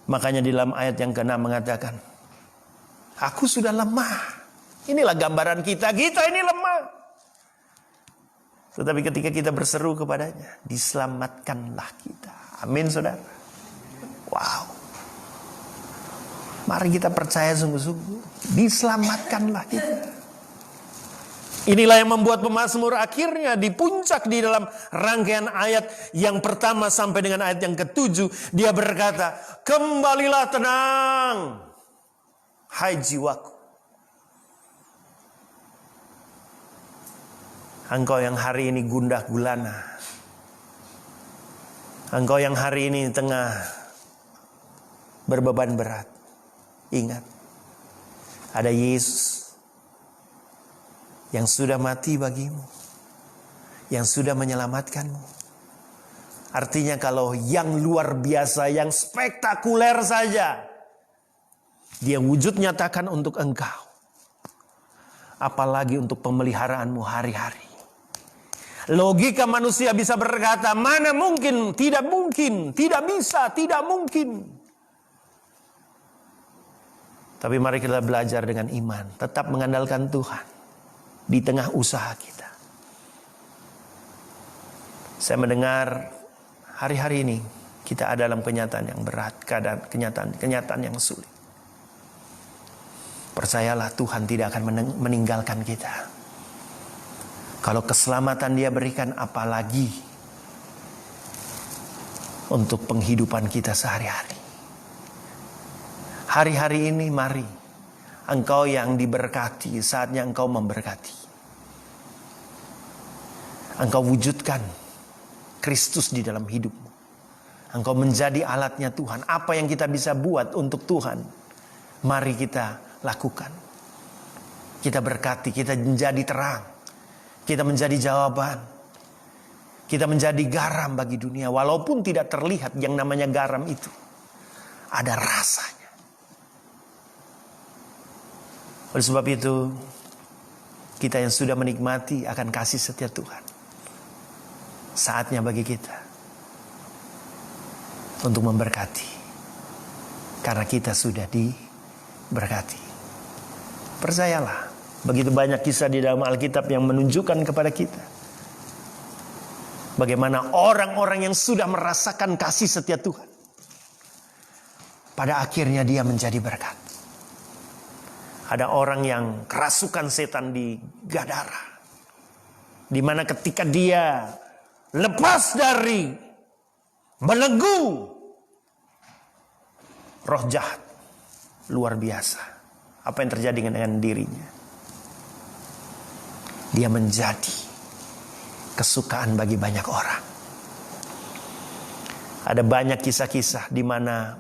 Makanya di dalam ayat yang ke-6 mengatakan, aku sudah lemah. Inilah gambaran kita ini lemah. Tetapi ketika kita berseru kepadanya, diselamatkanlah kita. Amin, saudara. Wow. Mari kita percaya sungguh-sungguh. Diselamatkanlah kita. Inilah yang membuat pemazmur akhirnya di puncak di dalam rangkaian ayat yang pertama sampai dengan ayat yang ke-7. Dia berkata, kembalilah tenang, hai jiwaku. Engkau yang hari ini gundah gulana. Engkau yang hari ini tengah berbeban berat. Ingat, ada Yesus yang sudah mati bagimu, yang sudah menyelamatkanmu. Artinya kalau yang luar biasa, yang spektakuler saja, dia wujud nyatakan untuk engkau. Apalagi untuk pemeliharaanmu hari-hari. Logika manusia bisa berkata, mana mungkin, tidak mungkin, tidak bisa, tidak mungkin. Tapi mari kita belajar dengan iman. Tetap mengandalkan Tuhan. Di tengah usaha kita. Saya mendengar hari-hari ini. Kita ada dalam kenyataan yang berat. Kenyataan yang sulit. Percayalah Tuhan tidak akan meninggalkan kita. Kalau keselamatan Dia berikan, apalagi untuk penghidupan kita sehari-hari. Hari-hari ini mari engkau yang diberkati, saatnya engkau memberkati. Engkau wujudkan Kristus di dalam hidupmu. Engkau menjadi alatnya Tuhan. Apa yang kita bisa buat untuk Tuhan, mari kita lakukan. Kita berkati, kita menjadi terang. Kita menjadi jawaban. Kita menjadi garam bagi dunia. Walaupun tidak terlihat yang namanya garam itu. Ada rasanya. Oleh sebab itu, kita yang sudah menikmati akan kasih setia Tuhan. Saatnya bagi kita untuk memberkati. Karena kita sudah diberkati. Percayalah, begitu banyak kisah di dalam Alkitab yang menunjukkan kepada kita bagaimana orang-orang yang sudah merasakan kasih setia Tuhan, pada akhirnya dia menjadi berkat. Ada orang yang kerasukan setan di Gadara, di mana ketika dia lepas dari belenggu roh jahat, luar biasa apa yang terjadi dengan dirinya. Dia menjadi kesukaan bagi banyak orang. Ada banyak kisah-kisah di mana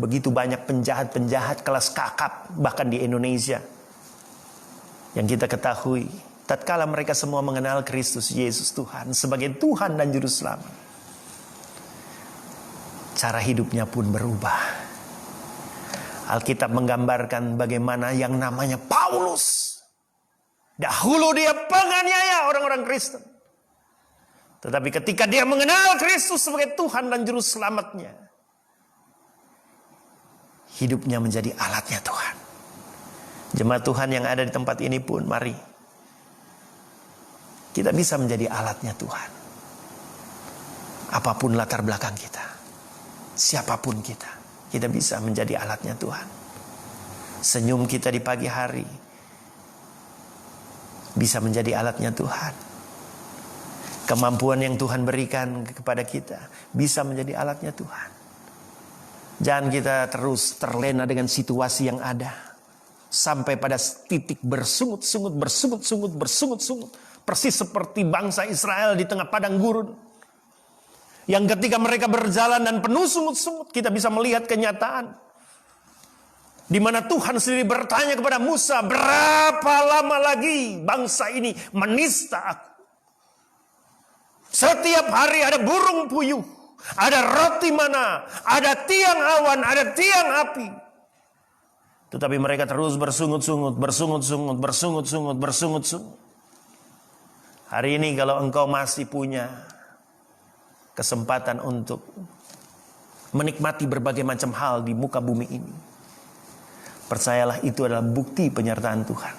begitu banyak penjahat-penjahat kelas kakap bahkan di Indonesia yang kita ketahui, tatkala mereka semua mengenal Kristus Yesus Tuhan sebagai Tuhan dan Juru Selamat, cara hidupnya pun berubah. Alkitab menggambarkan bagaimana yang namanya Paulus, dahulu dia penganiaya orang-orang Kristen, tetapi ketika dia mengenal Kristus sebagai Tuhan dan Juru Selamatnya, hidupnya menjadi alatnya Tuhan. Jemaat Tuhan yang ada di tempat ini pun, mari kita bisa menjadi alatnya Tuhan. Apapun latar belakang kita, siapapun kita bisa menjadi alatnya Tuhan. Senyum kita di pagi hari bisa menjadi alatnya Tuhan. Kemampuan yang Tuhan berikan kepada kita bisa menjadi alatnya Tuhan. Jangan kita terus terlena dengan situasi yang ada, sampai pada titik bersungut-sungut. Persis seperti bangsa Israel di tengah padang gurun, yang ketika mereka berjalan dan penuh sungut-sungut, kita bisa melihat kenyataan di mana Tuhan sendiri bertanya kepada Musa, berapa lama lagi bangsa ini menista aku? Setiap hari ada burung puyuh, ada roti mana, ada tiang awan, ada tiang api. Tetapi mereka terus bersungut-sungut. Hari ini kalau engkau masih punya kesempatan untuk menikmati berbagai macam hal di muka bumi ini, percayalah itu adalah bukti penyertaan Tuhan.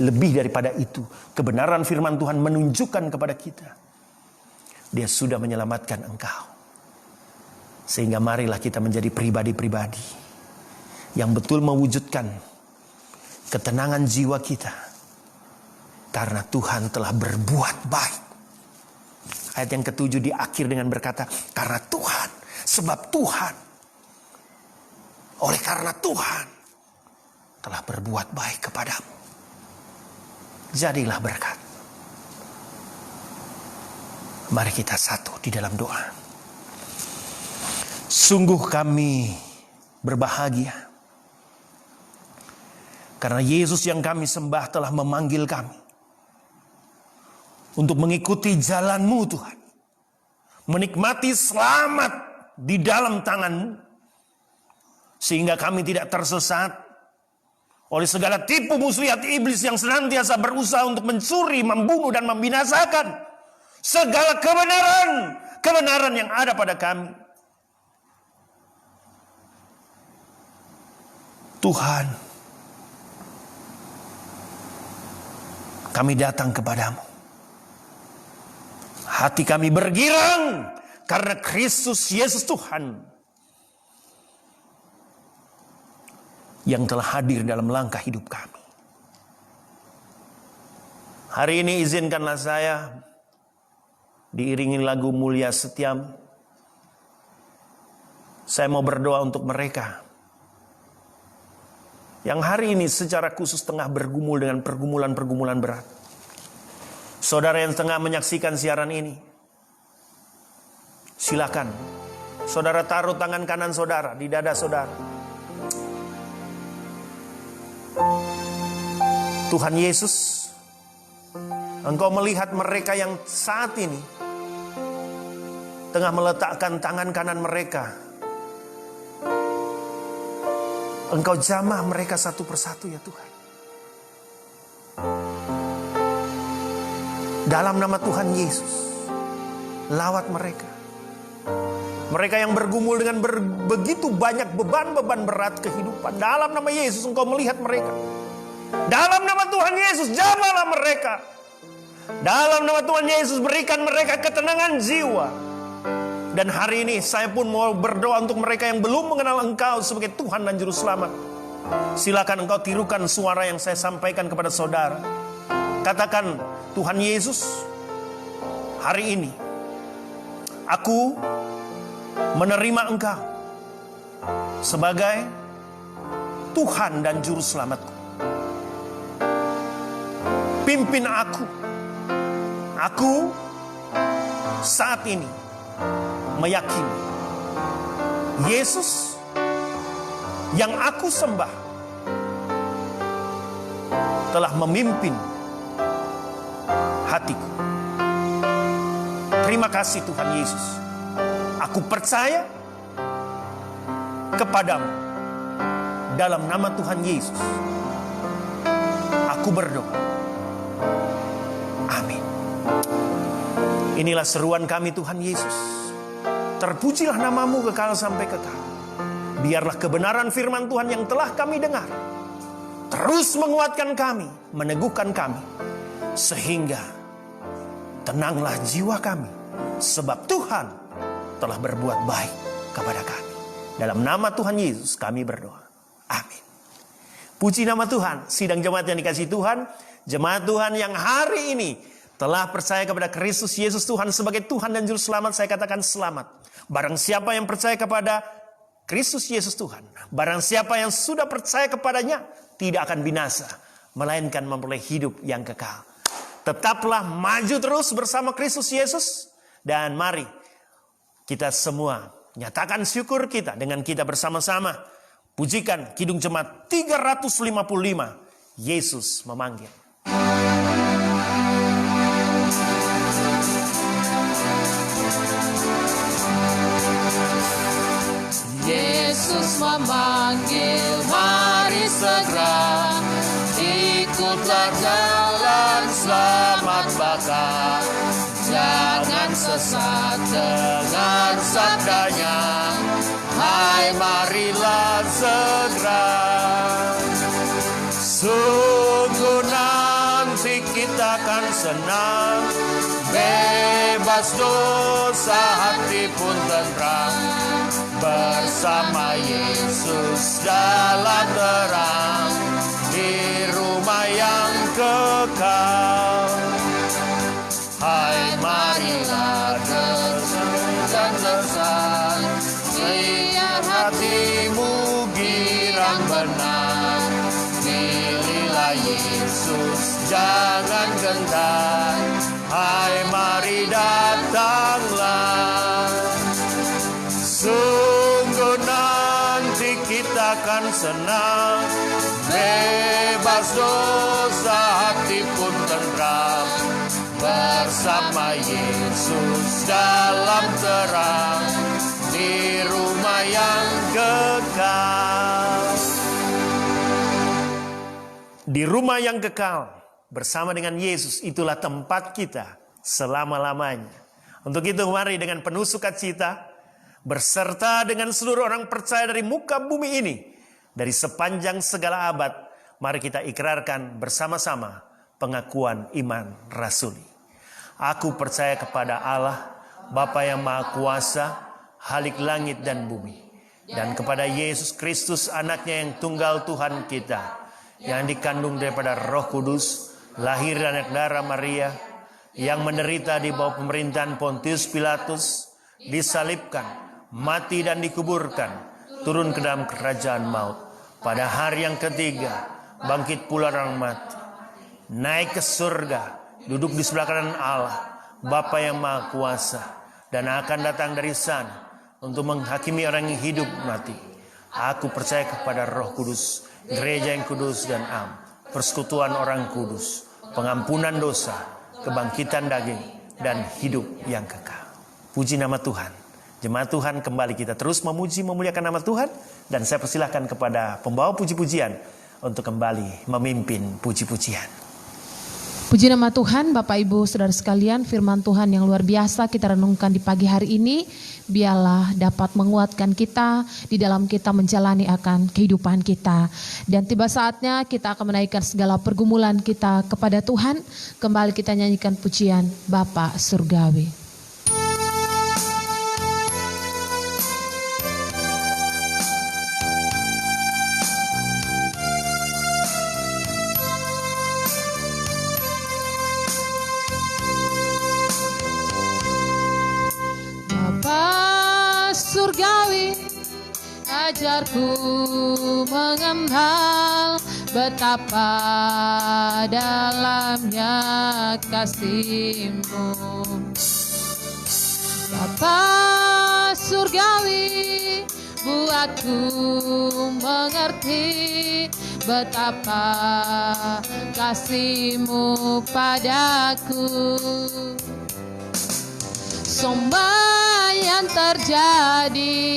Lebih daripada itu, kebenaran firman Tuhan menunjukkan kepada kita, Dia sudah menyelamatkan engkau. Sehingga marilah kita menjadi pribadi-pribadi yang betul mewujudkan ketenangan jiwa kita, karena Tuhan telah berbuat baik. Ayat yang ke-7 diakhir dengan berkata, karena Tuhan, sebab Tuhan, oleh karena Tuhan telah berbuat baik kepadamu, jadilah berkat. Mari kita satu di dalam doa. Sungguh kami berbahagia karena Yesus yang kami sembah telah memanggil kami untuk mengikuti jalan-Mu Tuhan, menikmati selamat di dalam tangan-Mu, sehingga kami tidak tersesat oleh segala tipu muslihat iblis yang senantiasa berusaha untuk mencuri, membunuh dan membinasakan segala kebenaran yang ada pada kami. Tuhan, kami datang kepadamu. Hati kami bergirang karena Kristus Yesus Tuhan yang telah hadir dalam langkah hidup kami. Hari ini izinkanlah saya diiringi lagu Mulia Setiamu. Saya mau berdoa untuk mereka yang hari ini secara khusus tengah bergumul dengan pergumulan-pergumulan berat. Saudara yang tengah menyaksikan siaran ini, silakan saudara taruh tangan kanan saudara di dada saudara. Tuhan Yesus, Engkau melihat mereka yang saat ini tengah meletakkan tangan kanan mereka. Engkau jamah mereka satu persatu ya Tuhan. Dalam nama Tuhan Yesus, lawat mereka. Mereka yang bergumul dengan begitu banyak beban-beban berat kehidupan. Dalam nama Yesus Engkau melihat mereka. Dalam nama Tuhan Yesus jamahlah mereka. Dalam nama Tuhan Yesus berikan mereka ketenangan jiwa. Dan hari ini saya pun mau berdoa untuk mereka yang belum mengenal Engkau sebagai Tuhan dan Juru Selamat. Silakan engkau tirukan suara yang saya sampaikan kepada saudara. Katakan, Tuhan Yesus, hari ini aku menerima Engkau sebagai Tuhan dan Juru Selamatku. Pimpin aku. Aku saat ini meyakini Yesus yang aku sembah telah memimpin hatiku. Terima kasih Tuhan Yesus. Aku percaya kepadamu. Dalam nama Tuhan Yesus aku berdoa. Amin. Inilah seruan kami Tuhan Yesus. Terpujilah namamu kekal sampai kekal. Biarlah kebenaran firman Tuhan yang telah kami dengar terus menguatkan kami, meneguhkan kami, sehingga tenanglah jiwa kami, sebab Tuhan telah berbuat baik kepada kami. Dalam nama Tuhan Yesus kami berdoa. Amin. Puji nama Tuhan. Sidang jemaat yang dikasihi Tuhan, jemaat Tuhan yang hari ini telah percaya kepada Kristus Yesus Tuhan sebagai Tuhan dan Juru Selamat, saya katakan selamat. Barang siapa yang percaya kepada Kristus Yesus Tuhan, barang siapa yang sudah percaya kepadanya, tidak akan binasa, melainkan memperoleh hidup yang kekal. Tetaplah maju terus bersama Kristus Yesus, dan mari kita semua nyatakan syukur kita dengan kita bersama-sama pujikan Kidung Jemaat 355, Yesus memanggil. Yesus memanggil, mari segera ikutlah jalan selamat bakal. Jangan sesat dengar sabdanya, hai marilah segera. Sungguh nanti kita akan senang, bebas dosa hati pun tentram, bersama Yesus dalam terang, di rumah yang kekal. Hai marilah dengar dan lesan, biar hatimu girang benar. Pilihlah Yesus, jangan gentar, hai mari datanglah. Sungguh nanti kita akan senang, bebas dosa hati pun tentram, bersama Yesus dalam terang, di rumah yang kekal. Di rumah yang kekal bersama dengan Yesus, itulah tempat kita selama-lamanya. Untuk itu mari dengan penuh sukacita, berserta dengan seluruh orang percaya dari muka bumi ini, dari sepanjang segala abad, mari kita ikrarkan bersama-sama pengakuan iman rasuli. Aku percaya kepada Allah, Bapa yang Maha Kuasa, Khalik langit dan bumi, dan kepada Yesus Kristus, anaknya yang tunggal Tuhan kita, yang dikandung daripada Roh Kudus, lahir dari darah Maria, yang menderita di bawah pemerintahan Pontius Pilatus, disalibkan, mati dan dikuburkan, turun ke dalam kerajaan maut. Pada hari yang ketiga, bangkit pula orang mati, naik ke surga, duduk di sebelah kanan Allah, Bapa yang Maha Kuasa, dan akan datang dari sana untuk menghakimi orang yang hidup mati. Aku percaya kepada Roh Kudus, gereja yang kudus dan am, persekutuan orang kudus, pengampunan dosa, kebangkitan daging, dan hidup yang kekal. Puji nama Tuhan. Jemaat Tuhan, kembali kita terus memuji, memuliakan nama Tuhan. Dan saya persilahkan kepada pembawa puji-pujian untuk kembali memimpin puji-pujian. Puji nama Tuhan, Bapak Ibu Saudara sekalian, firman Tuhan yang luar biasa kita renungkan di pagi hari ini, biarlah dapat menguatkan kita di dalam kita menjalani akan kehidupan kita. Dan tiba saatnya kita akan menaikkan segala pergumulan kita kepada Tuhan. Kembali kita nyanyikan pujian Bapa Surgawi. Ajarku mengenal betapa dalamnya kasih-Mu. Bapa surgawi, buatku mengerti betapa kasih-Mu padaku. Semua yang terjadi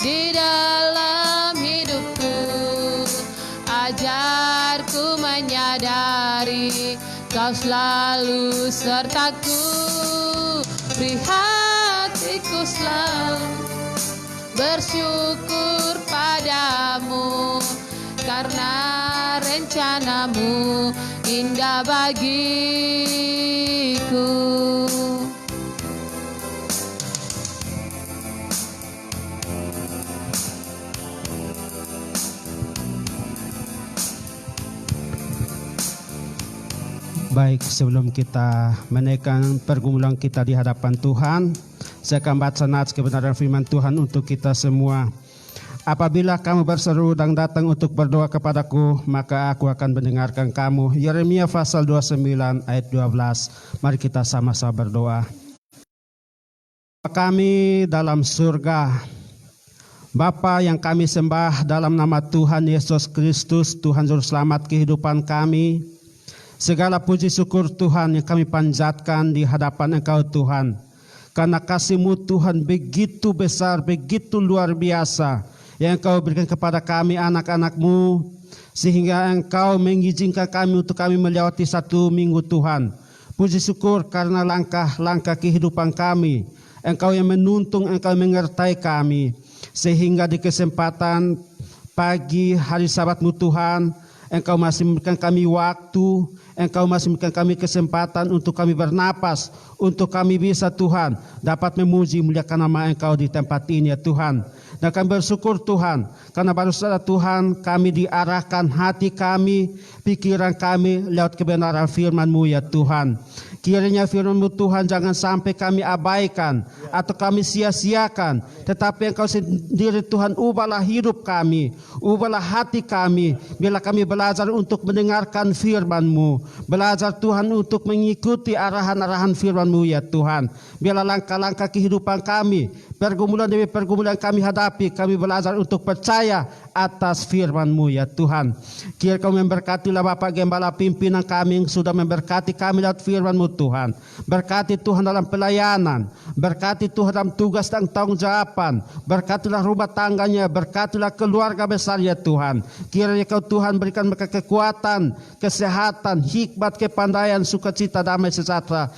di dalam hidupku, ajarku menyadari Kau selalu sertaku. Beri hatiku selalu bersyukur padamu, karena rencana-Mu indah bagiku. Baik, sebelum kita menaikkan pergumulan kita di hadapan Tuhan, saya akan baca nats kebenaran firman Tuhan untuk kita semua. Apabila kamu berseru dan datang untuk berdoa kepadaku, maka aku akan mendengarkan kamu. Yeremia pasal 29 ayat 12. Mari kita sama-sama berdoa. Kami dalam surga, Bapa yang kami sembah dalam nama Tuhan Yesus Kristus, Tuhan Juru Selamat kehidupan kami, segala puji syukur Tuhan yang kami panjatkan di hadapan Engkau Tuhan. Karena kasih-Mu Tuhan begitu besar, begitu luar biasa yang Engkau berikan kepada kami anak-anak-Mu, sehingga Engkau mengizinkan kami untuk kami melewati satu minggu Tuhan. Puji syukur karena langkah-langkah kehidupan kami, Engkau yang menuntun, Engkau mengertai kami, sehingga di kesempatan pagi hari Sabat-Mu Tuhan, Engkau masih memberikan kami waktu, Engkau masih memberikan kami kesempatan untuk kami bernapas, untuk kami bisa Tuhan dapat memuji muliakan nama Engkau di tempat ini ya Tuhan. Dan kami bersyukur Tuhan, karena baru saja Tuhan kami diarahkan hati kami, pikiran kami lewat kebenaran firman-Mu ya Tuhan. Kiranya firman-Mu Tuhan jangan sampai kami abaikan atau kami sia-siakan, tetapi Engkau sendiri Tuhan ubahlah hidup kami, ubahlah hati kami, bila kami belajar untuk mendengarkan firman-Mu, belajar Tuhan untuk mengikuti arahan-arahan firman-Mu ya Tuhan. Bila langkah-langkah kehidupan kami, pergumulan demi pergumulan kami hadapi, kami belajar untuk percaya atas firman-Mu ya Tuhan. Kiranya Kau memberkatilah Bapak Gembala pimpinan kami yang sudah memberkati kami lewat firman-Mu Tuhan. Berkati Tuhan dalam pelayanan, berkati Tuhan dalam tugas dan tanggung jawaban, berkatilah rumah tangganya, berkatilah keluarga besar ya Tuhan. Kiranya Kau Tuhan berikan mereka kekuatan, kesehatan, hikmat, kepandaian, sukacita, damai sejahtera,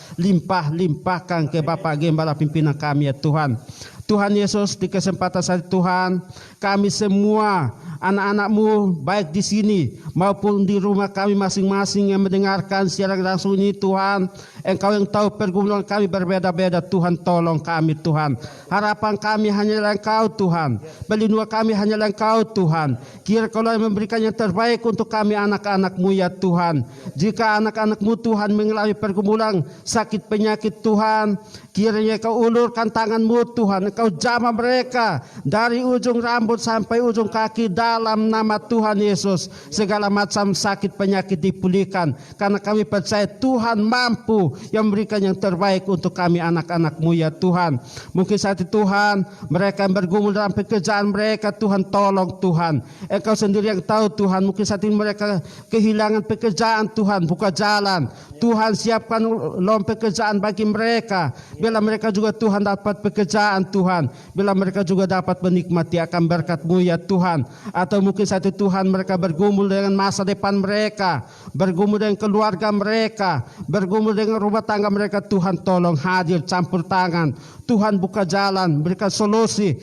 limpahkan ke Bapak Gembala pimpinan kami ya Tuhan. Tuhan Yesus, di kesempatan saat Tuhan, kami semua anak-anak-Mu baik di sini maupun di rumah kami masing-masing yang mendengarkan secara langsung ini Tuhan, Engkau yang tahu pergumulan kami berbeda-beda Tuhan, tolong kami Tuhan. Harapan kami hanyalah Engkau Tuhan, pelindungan kami hanyalah Engkau Tuhan. Kiranya Kau yang memberikan yang terbaik untuk kami anak-anak-Mu ya Tuhan. Jika anak-anak-Mu Tuhan mengalami pergumulan sakit penyakit Tuhan, kiranya Kau ulurkan tangan-Mu Tuhan, Engkau jamah mereka dari ujung rambut sampai ujung kaki dalam nama Tuhan Yesus. Segala macam sakit penyakit dipulihkan, karena kami percaya Tuhan mampu yang memberikan yang terbaik untuk kami anak-anak-Mu ya Tuhan. Mungkin saat itu Tuhan, mereka yang bergumul dalam pekerjaan mereka Tuhan, tolong Tuhan. Engkau sendiri yang tahu Tuhan, mungkin saat ini mereka kehilangan pekerjaan Tuhan, buka jalan. Tuhan siapkan lowongan pekerjaan bagi mereka. Bila mereka juga Tuhan dapat pekerjaan Tuhan, bila mereka juga dapat menikmati akan berkat-Mu ya Tuhan. Atau mungkin saat itu Tuhan mereka bergumul dengan masa depan mereka, bergumul dengan keluarga mereka, bergumul dengan rumah tangga mereka. Tuhan tolong hadir, campur tangan. Tuhan buka jalan, berikan solusi,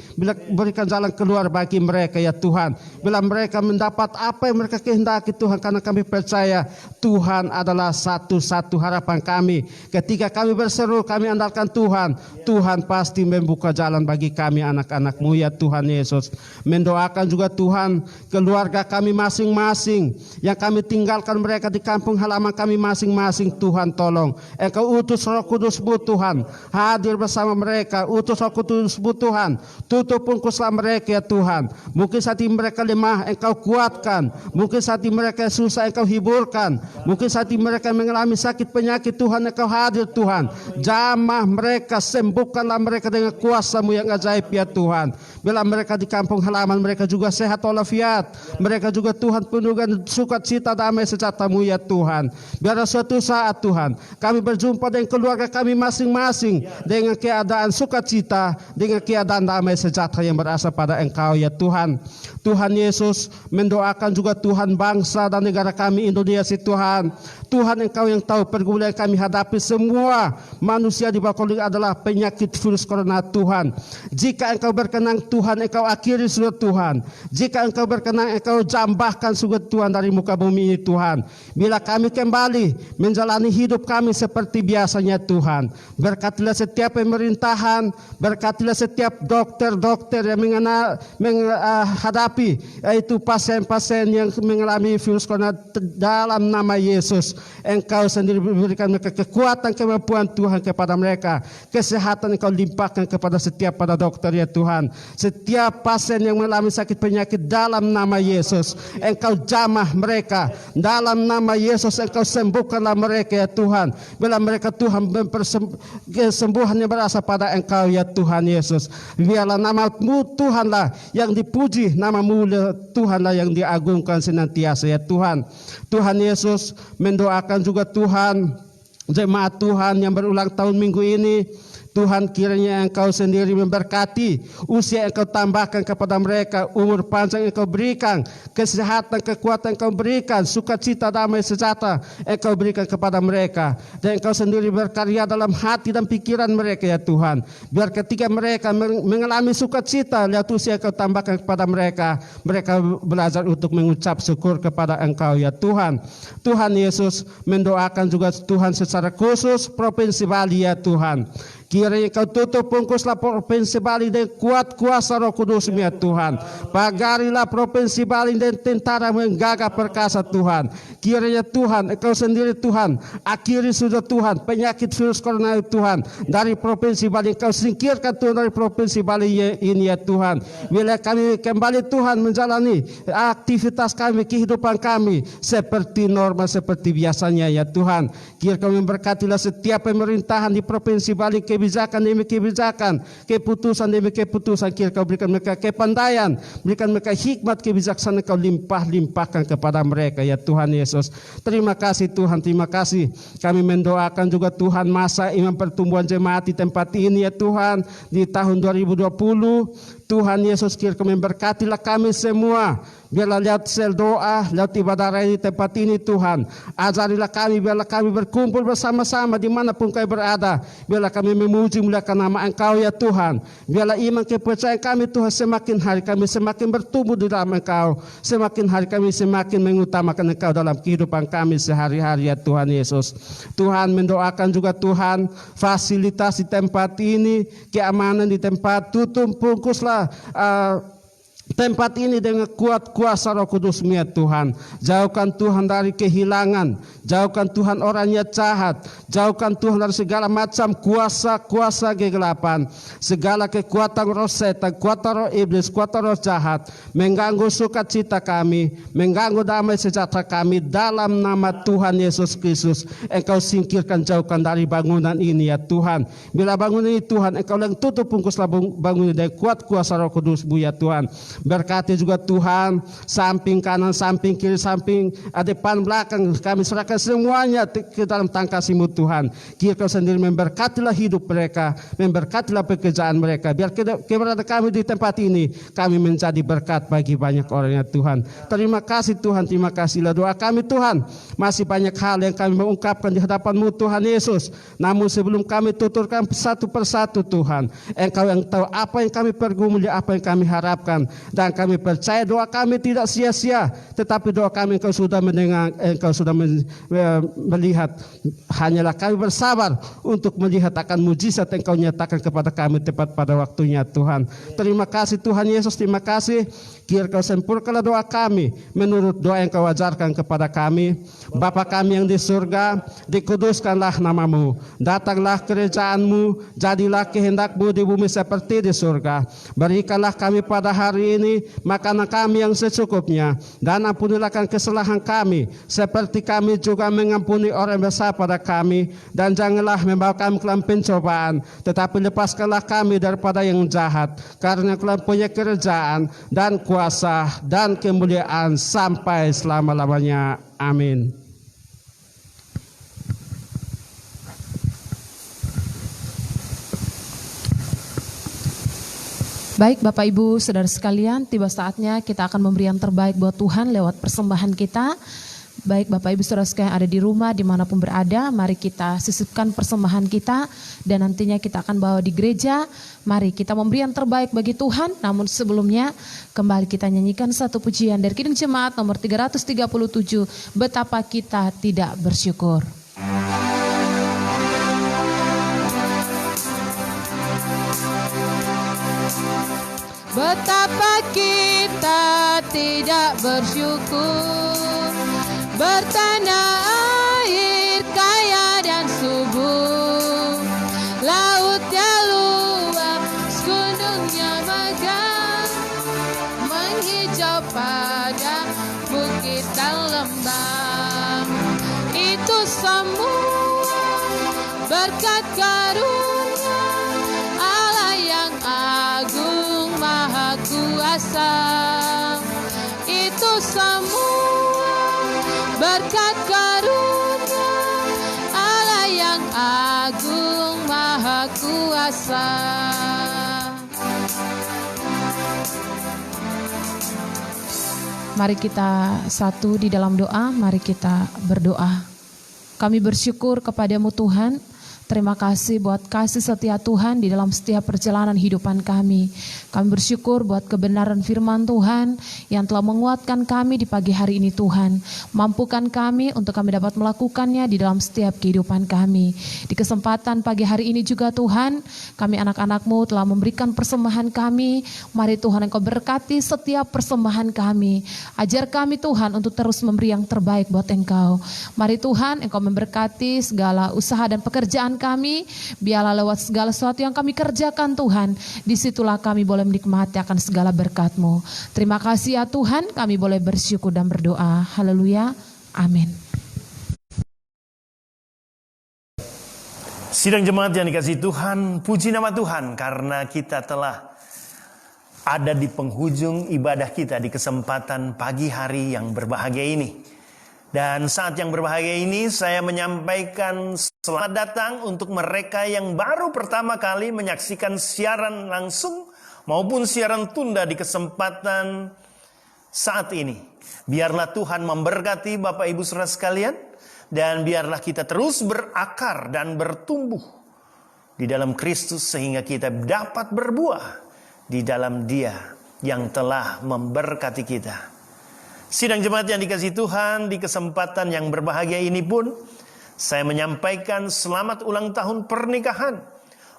berikan jalan keluar bagi mereka ya Tuhan. Bila mereka mendapat apa yang mereka kehendaki Tuhan, karena kami percaya Tuhan adalah satu-satu harapan kami. Ketika kami berseru, kami andalkan Tuhan, Tuhan pasti membuka jalan jalan bagi kami anak-anak-Mu ya Tuhan Yesus. Mendoakan juga Tuhan keluarga kami masing-masing yang kami tinggalkan mereka di kampung halaman kami masing-masing. Tuhan tolong Engkau utus Roh Kudus-Mu Tuhan hadir bersama mereka. Utus Roh Kudus-Mu Tuhan, tutup bungkuslah mereka ya Tuhan. Mungkin saat ini mereka lemah, Engkau kuatkan. Mungkin saat ini mereka susah, Engkau hiburkan. Mungkin saat ini mereka mengalami sakit penyakit, Tuhan Engkau hadir Tuhan. Jamah mereka, sembuhkanlah mereka dengan kuasa-Mu yang ajaib ya Tuhan. Bila mereka di kampung halaman mereka juga sehat walafiat. Mereka juga Tuhan penuh dengan sukacita damai sejahtera-Mu ya Tuhan. Biar suatu saat Tuhan kami berjumpa dengan keluarga kami masing-masing dengan keadaan sukacita, dengan keadaan damai sejahtera yang berasal pada Engkau ya Tuhan. Tuhan Yesus mendoakan juga Tuhan bangsa dan negara kami Indonesia Tuhan. Tuhan Engkau yang tahu pergumulan yang kami hadapi semua manusia di bawah kolonial adalah penyakit virus corona Tuhan. Jika Engkau berkenan Tuhan, Engkau akhiri sudah Tuhan. Jika Engkau berkenan, Engkau jambahkan sudah Tuhan dari muka bumi ini Tuhan. Bila kami kembali menjalani hidup kami seperti biasanya Tuhan. Berkatilah setiap pemerintahan, berkatilah setiap dokter-dokter yang menghadapi yaitu pasien-pasien yang mengalami virus corona dalam nama Yesus. Engkau sendiri berikan mereka kekuatan, kemampuan Tuhan kepada mereka. Kesehatan Engkau limpahkan kepada setiap pada dokter ya Tuhan. Setiap pasien yang mengalami sakit penyakit dalam nama Yesus, Engkau jamah mereka. Dalam nama Yesus Engkau sembuhkanlah mereka ya Tuhan. Bila mereka Tuhan kesembuhan yang berasal pada Engkau ya Tuhan Yesus. Biarlah nama-Mu Tuhanlah yang dipuji, nama-Mu Tuhanlah yang diagungkan senantiasa ya Tuhan. Tuhan Yesus mendoakan juga Tuhan jemaat Tuhan yang berulang tahun minggu ini. Tuhan kiranya Engkau sendiri memberkati usia Engkau tambahkan kepada mereka, umur panjang Engkau berikan, kesehatan, kekuatan Engkau berikan, sukacita, damai sejahtera Engkau berikan kepada mereka. Dan Engkau sendiri berkarya dalam hati dan pikiran mereka ya Tuhan. Biar ketika mereka mengalami sukacita, lihat usia Engkau tambahkan kepada mereka, mereka belajar untuk mengucap syukur kepada Engkau ya Tuhan. Tuhan Yesus mendoakan juga Tuhan secara khusus Provinsi Bali ya Tuhan. Kiranya Kau tutup bungkuslah Provinsi Bali dengan kuat kuasa Roh Kudus ya Tuhan. Pagarilah Provinsi Bali dengan tentara menggagah perkasa Tuhan. Kiranya Tuhan Engkau sendiri Tuhan akhiri sudah Tuhan penyakit virus corona Tuhan dari Provinsi Bali. Engkau singkirkan Tuhan dari Provinsi Bali ini ya Tuhan. Bila kami kembali Tuhan menjalani aktivitas kami, kehidupan kami seperti normal, seperti biasanya ya Tuhan. Kiranya Kau memberkatilah setiap pemerintahan di Provinsi Bali, kebijakan demi kebijakan, keputusan demi keputusan. Kiranya Kau berikan mereka kepandaian, berikan mereka hikmat, kebijaksanaan Kau limpahkan kepada mereka ya Tuhan Yesus. Terima kasih Tuhan, terima kasih. Kami mendoakan juga Tuhan masa imam pertumbuhan jemaat di tempat ini ya Tuhan di tahun 2020. Tuhan Yesus kiranya Kau memberkatilah kami semua. Biarlah lihat sel doa, lihat ibadah raya di tempat ini Tuhan. Ajarilah kami, biarlah kami berkumpul bersama-sama dimanapun kami berada. Biarlah kami memuji muliakan nama Engkau ya Tuhan. Biarlah iman kepercayaan kami Tuhan semakin hari kami semakin bertumbuh di dalam Engkau. Semakin hari kami semakin mengutamakan Engkau dalam kehidupan kami sehari-hari ya Tuhan Yesus. Tuhan mendoakan juga Tuhan fasilitas di tempat ini, keamanan di tempat, tutup bungkuslah tempat ini dengan kuat kuasa Roh Kudus ya Tuhan. Jauhkan Tuhan dari kehilangan, jauhkan Tuhan orang yang jahat, jauhkan Tuhan dari segala macam kuasa-kuasa kegelapan, segala kekuatan roh setan, kekuatan roh iblis, kekuatan roh jahat mengganggu sukacita kami, mengganggu damai sejahtera kami. Dalam nama Tuhan Yesus Kristus Engkau singkirkan, jauhkan dari bangunan ini ya Tuhan. Bila bangunan ini Tuhan Engkau yang tutup bungkuslah bangunan dengan kuat kuasa Roh Kudus-Mu ya Tuhan. Berkati juga Tuhan samping kanan, samping kiri, samping depan belakang kami serahkan semuanya ke dalam tangan kasih-Mu Tuhan. Kiranya Kau sendiri memberkatilah hidup mereka, memberkatilah pekerjaan mereka. Biar keberadaan kami di tempat ini kami menjadi berkat bagi banyak orang ya Tuhan. Terima kasih Tuhan, terima kasihlah doa kami Tuhan. Masih banyak hal yang kami mengungkapkan di hadapan-Mu Tuhan Yesus. Namun sebelum kami tuturkan satu persatu Tuhan, Engkau yang tahu apa yang kami pergumuli, apa yang kami harapkan. Dan kami percaya doa kami tidak sia-sia, tetapi doa kami Engkau sudah mendengar, Engkau sudah melihat. Hanyalah kami bersabar untuk melihat akan mujizat Engkau nyatakan kepada kami tepat pada waktunya Tuhan. Terima kasih Tuhan Yesus, terima kasih. Kiranya Kau sempurnakanlah doa kami menurut doa yang Kau ajarkan kepada kami. Bapa kami yang di surga, dikuduskanlah nama-Mu. Datanglah kerajaan-Mu, jadilah kehendak-Mu di bumi seperti di surga. Berikanlah kami pada hari ini makanan kami yang secukupnya, dan ampunilah kesalahan kami, seperti kami juga mengampuni orang besar pada kami. Dan janganlah membawa kami ke dalam pencobaan, tetapi lepaskanlah kami daripada yang jahat. Karena Kau punya kerajaan dan kuasa dan kemuliaan sampai selama-lamanya. Amin. Baik Bapak Ibu Saudara sekalian, tiba saatnya kita akan memberi yang terbaik buat Tuhan lewat persembahan kita. Baik Bapak Ibu Saudara sekalian ada di rumah dimanapun berada, mari kita sisipkan persembahan kita dan nantinya kita akan bawa di gereja. Mari kita memberi yang terbaik bagi Tuhan. Namun sebelumnya kembali kita nyanyikan satu pujian dari Kidung Jemaat nomor 337, Betapa Kita Tidak Bersyukur. Betapa kita tidak bersyukur, bertanah air kaya dan subur, lautnya luas, gunungnya megah, menghijau pada bukit dan lembah. Itu semua berkat karunia Allah yang agung maha kuasa. Itu semua berkat karunia Allah yang agung maha kuasa. Mari kita satu di dalam doa, mari kita berdoa. Kami bersyukur kepadamu Tuhan. Terima kasih buat kasih setia Tuhan di dalam setiap perjalanan hidupan kami. Kami bersyukur buat kebenaran firman Tuhan yang telah menguatkan kami di pagi hari ini Tuhan. Mampukan kami untuk kami dapat melakukannya di dalam setiap kehidupan kami. Di kesempatan pagi hari ini juga Tuhan, kami anak-anak-Mu telah memberikan persembahan kami. Mari Tuhan Engkau berkati setiap persembahan kami. Ajar kami Tuhan untuk terus memberi yang terbaik buat Engkau. Mari Tuhan Engkau memberkati segala usaha dan pekerjaan kami, biarlah lewat segala sesuatu yang kami kerjakan Tuhan, disitulah kami boleh menikmati akan segala berkat-Mu. Terima kasih ya Tuhan, kami boleh bersyukur dan berdoa. Haleluya, amin. Sidang jemaat yang dikasihi Tuhan, puji nama Tuhan karena kita telah ada di penghujung ibadah kita di kesempatan pagi hari yang berbahagia ini. Dan saat yang berbahagia ini saya menyampaikan selamat datang untuk mereka yang baru pertama kali menyaksikan siaran langsung maupun siaran tunda di kesempatan saat ini. Biarlah Tuhan memberkati Bapak Ibu Saudara sekalian dan biarlah kita terus berakar dan bertumbuh di dalam Kristus sehingga kita dapat berbuah di dalam Dia yang telah memberkati kita. Sidang jemaat yang dikasihi Tuhan, di kesempatan yang berbahagia ini pun saya menyampaikan selamat ulang tahun pernikahan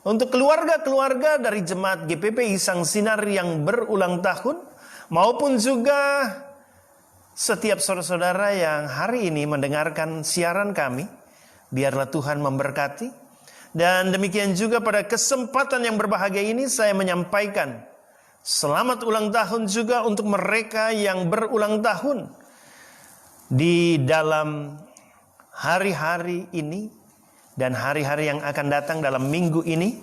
untuk keluarga-keluarga dari jemaat GPPI Sang Sinar yang berulang tahun, maupun juga setiap saudara-saudara yang hari ini mendengarkan siaran kami. Biarlah Tuhan memberkati. Dan demikian juga pada kesempatan yang berbahagia ini saya menyampaikan selamat ulang tahun juga untuk mereka yang berulang tahun di dalam hari-hari ini dan hari-hari yang akan datang dalam minggu ini,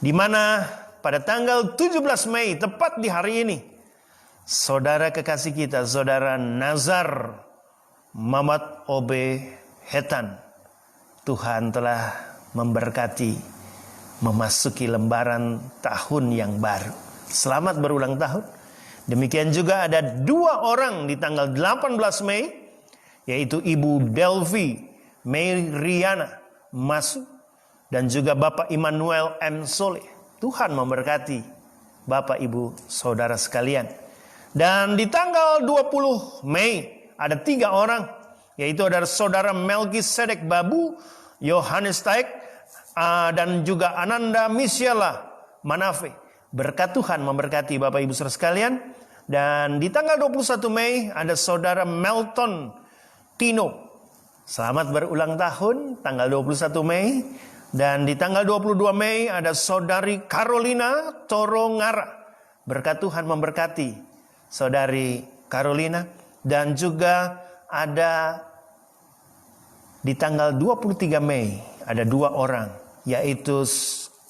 di mana pada tanggal 17 Mei tepat di hari ini saudara kekasih kita, saudara Nazar Mamat Obe Hetan, Tuhan telah memberkati memasuki lembaran tahun yang baru. Selamat berulang tahun. Demikian juga ada 2 orang di tanggal 18 Mei, yaitu Ibu Delvi Meriana Masu dan juga Bapak Immanuel M. Soleh. Tuhan memberkati Bapak, Ibu, Saudara sekalian. Dan di tanggal 20 Mei ada 3 orang, yaitu ada Saudara Melkisedek Babu, Yohanes Taek, dan juga Ananda Misyala Manafe. Berkat Tuhan memberkati Bapak Ibu Saudara sekalian. Dan di tanggal 21 Mei ada Saudara Melton Tino. Selamat berulang tahun tanggal 21 Mei. Dan di tanggal 22 Mei ada Saudari Carolina Torongara. Berkat Tuhan memberkati Saudari Carolina. Dan juga ada di tanggal 23 Mei ada 2 orang, yaitu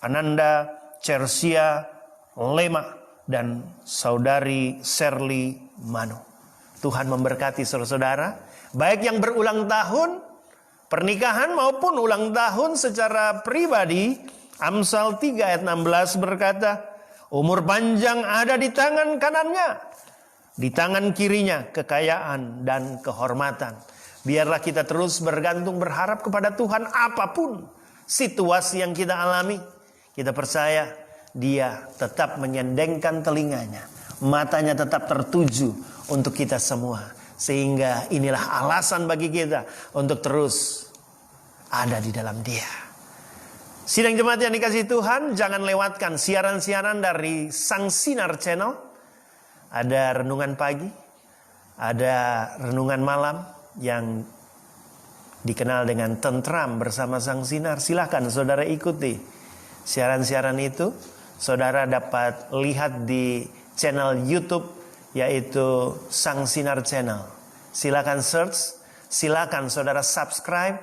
Ananda Cersia Lema dan Saudari Serly Mano. Tuhan memberkati saudara-saudara, baik yang berulang tahun pernikahan maupun ulang tahun secara pribadi. Amsal 3 ayat 16 berkata, umur panjang ada di tangan kanannya, di tangan kirinya kekayaan dan kehormatan. Biarlah kita terus bergantung berharap kepada Tuhan apapun situasi yang kita alami. Kita percaya Dia tetap menyendengkan telinganya, matanya tetap tertuju untuk kita semua. Sehingga inilah alasan bagi kita untuk terus ada di dalam Dia. Sidang jemaat yang dikasihi Tuhan, jangan lewatkan siaran-siaran dari Sang Sinar Channel. Ada renungan pagi, ada renungan malam yang dikenal dengan Tentram bersama Sang Sinar. Silakan saudara ikuti siaran-siaran itu. Saudara dapat lihat di channel YouTube yaitu Sang Sinar Channel. Silakan search, silakan saudara subscribe,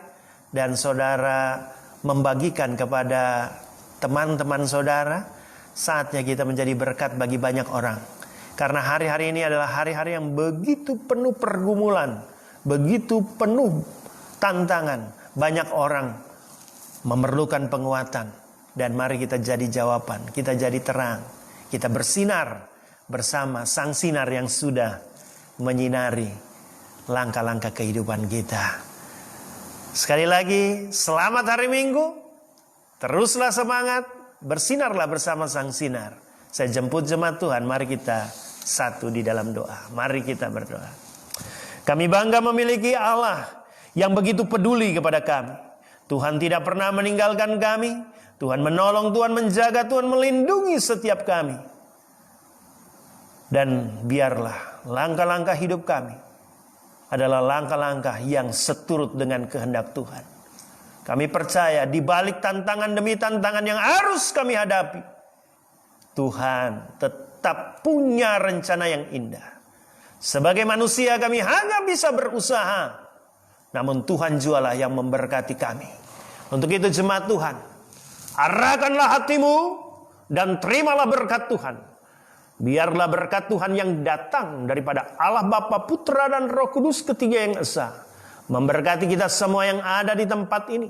dan saudara membagikan kepada teman-teman saudara. Saatnya kita menjadi berkat bagi banyak orang. Karena hari-hari ini adalah hari-hari yang begitu penuh pergumulan, begitu penuh tantangan. Banyak orang memerlukan penguatan. Dan mari kita jadi jawaban, kita jadi terang, kita bersinar bersama Sang Sinar yang sudah menyinari langkah-langkah kehidupan kita. Sekali lagi, selamat hari Minggu, teruslah semangat, bersinarlah bersama Sang Sinar. Saya jemput jemaat Tuhan, mari kita satu di dalam doa. Mari kita berdoa. Kami bangga memiliki Allah yang begitu peduli kepada kami. Tuhan tidak pernah meninggalkan kami. Tuhan menolong, Tuhan menjaga, Tuhan melindungi setiap kami. Dan biarlah langkah-langkah hidup kami adalah langkah-langkah yang seturut dengan kehendak Tuhan. Kami percaya di balik tantangan demi tantangan yang harus kami hadapi, Tuhan tetap punya rencana yang indah. Sebagai manusia kami hanya bisa berusaha, namun Tuhan jualah yang memberkati kami. Untuk itu jemaat Tuhan, arahkanlah hatimu dan terimalah berkat Tuhan. Biarlah berkat Tuhan yang datang daripada Allah Bapa, Putra dan Roh Kudus ketiga yang esa memberkati kita semua yang ada di tempat ini.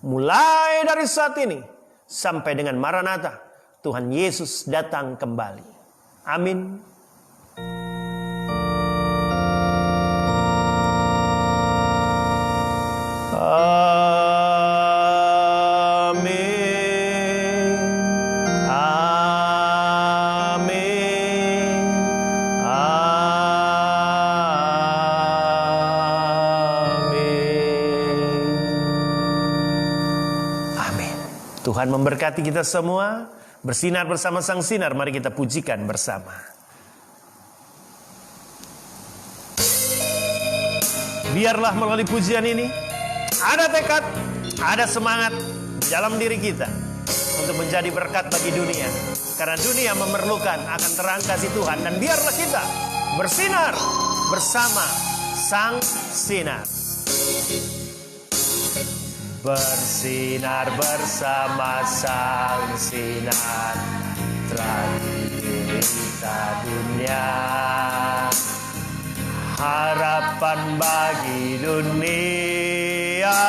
Mulai dari saat ini sampai dengan Maranatha, Tuhan Yesus datang kembali. Amin. Tuhan memberkati kita semua. Bersinar bersama Sang Sinar. Mari kita pujikan bersama. Biarlah melalui pujian ini ada tekad, ada semangat di dalam diri kita untuk menjadi berkat bagi dunia. Karena dunia memerlukan akan terang kasih Tuhan. Dan biarlah kita bersinar bersama Sang Sinar. Bersinar bersama Sang Sinar, terangi derita dunia. Harapan bagi dunia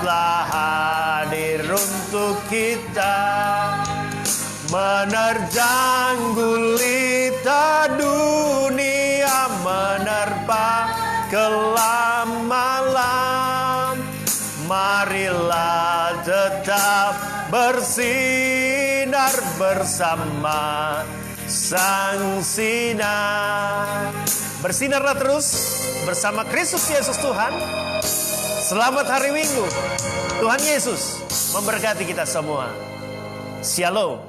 telah hadir untuk kita, menerjang gulita dunia, menerpa kelam malam. Marilah tetap bersinar bersama sang sinar. Bersinarlah terus bersama Kristus Yesus Tuhan. Selamat hari Minggu. Tuhan Yesus memberkati kita semua. Shalom.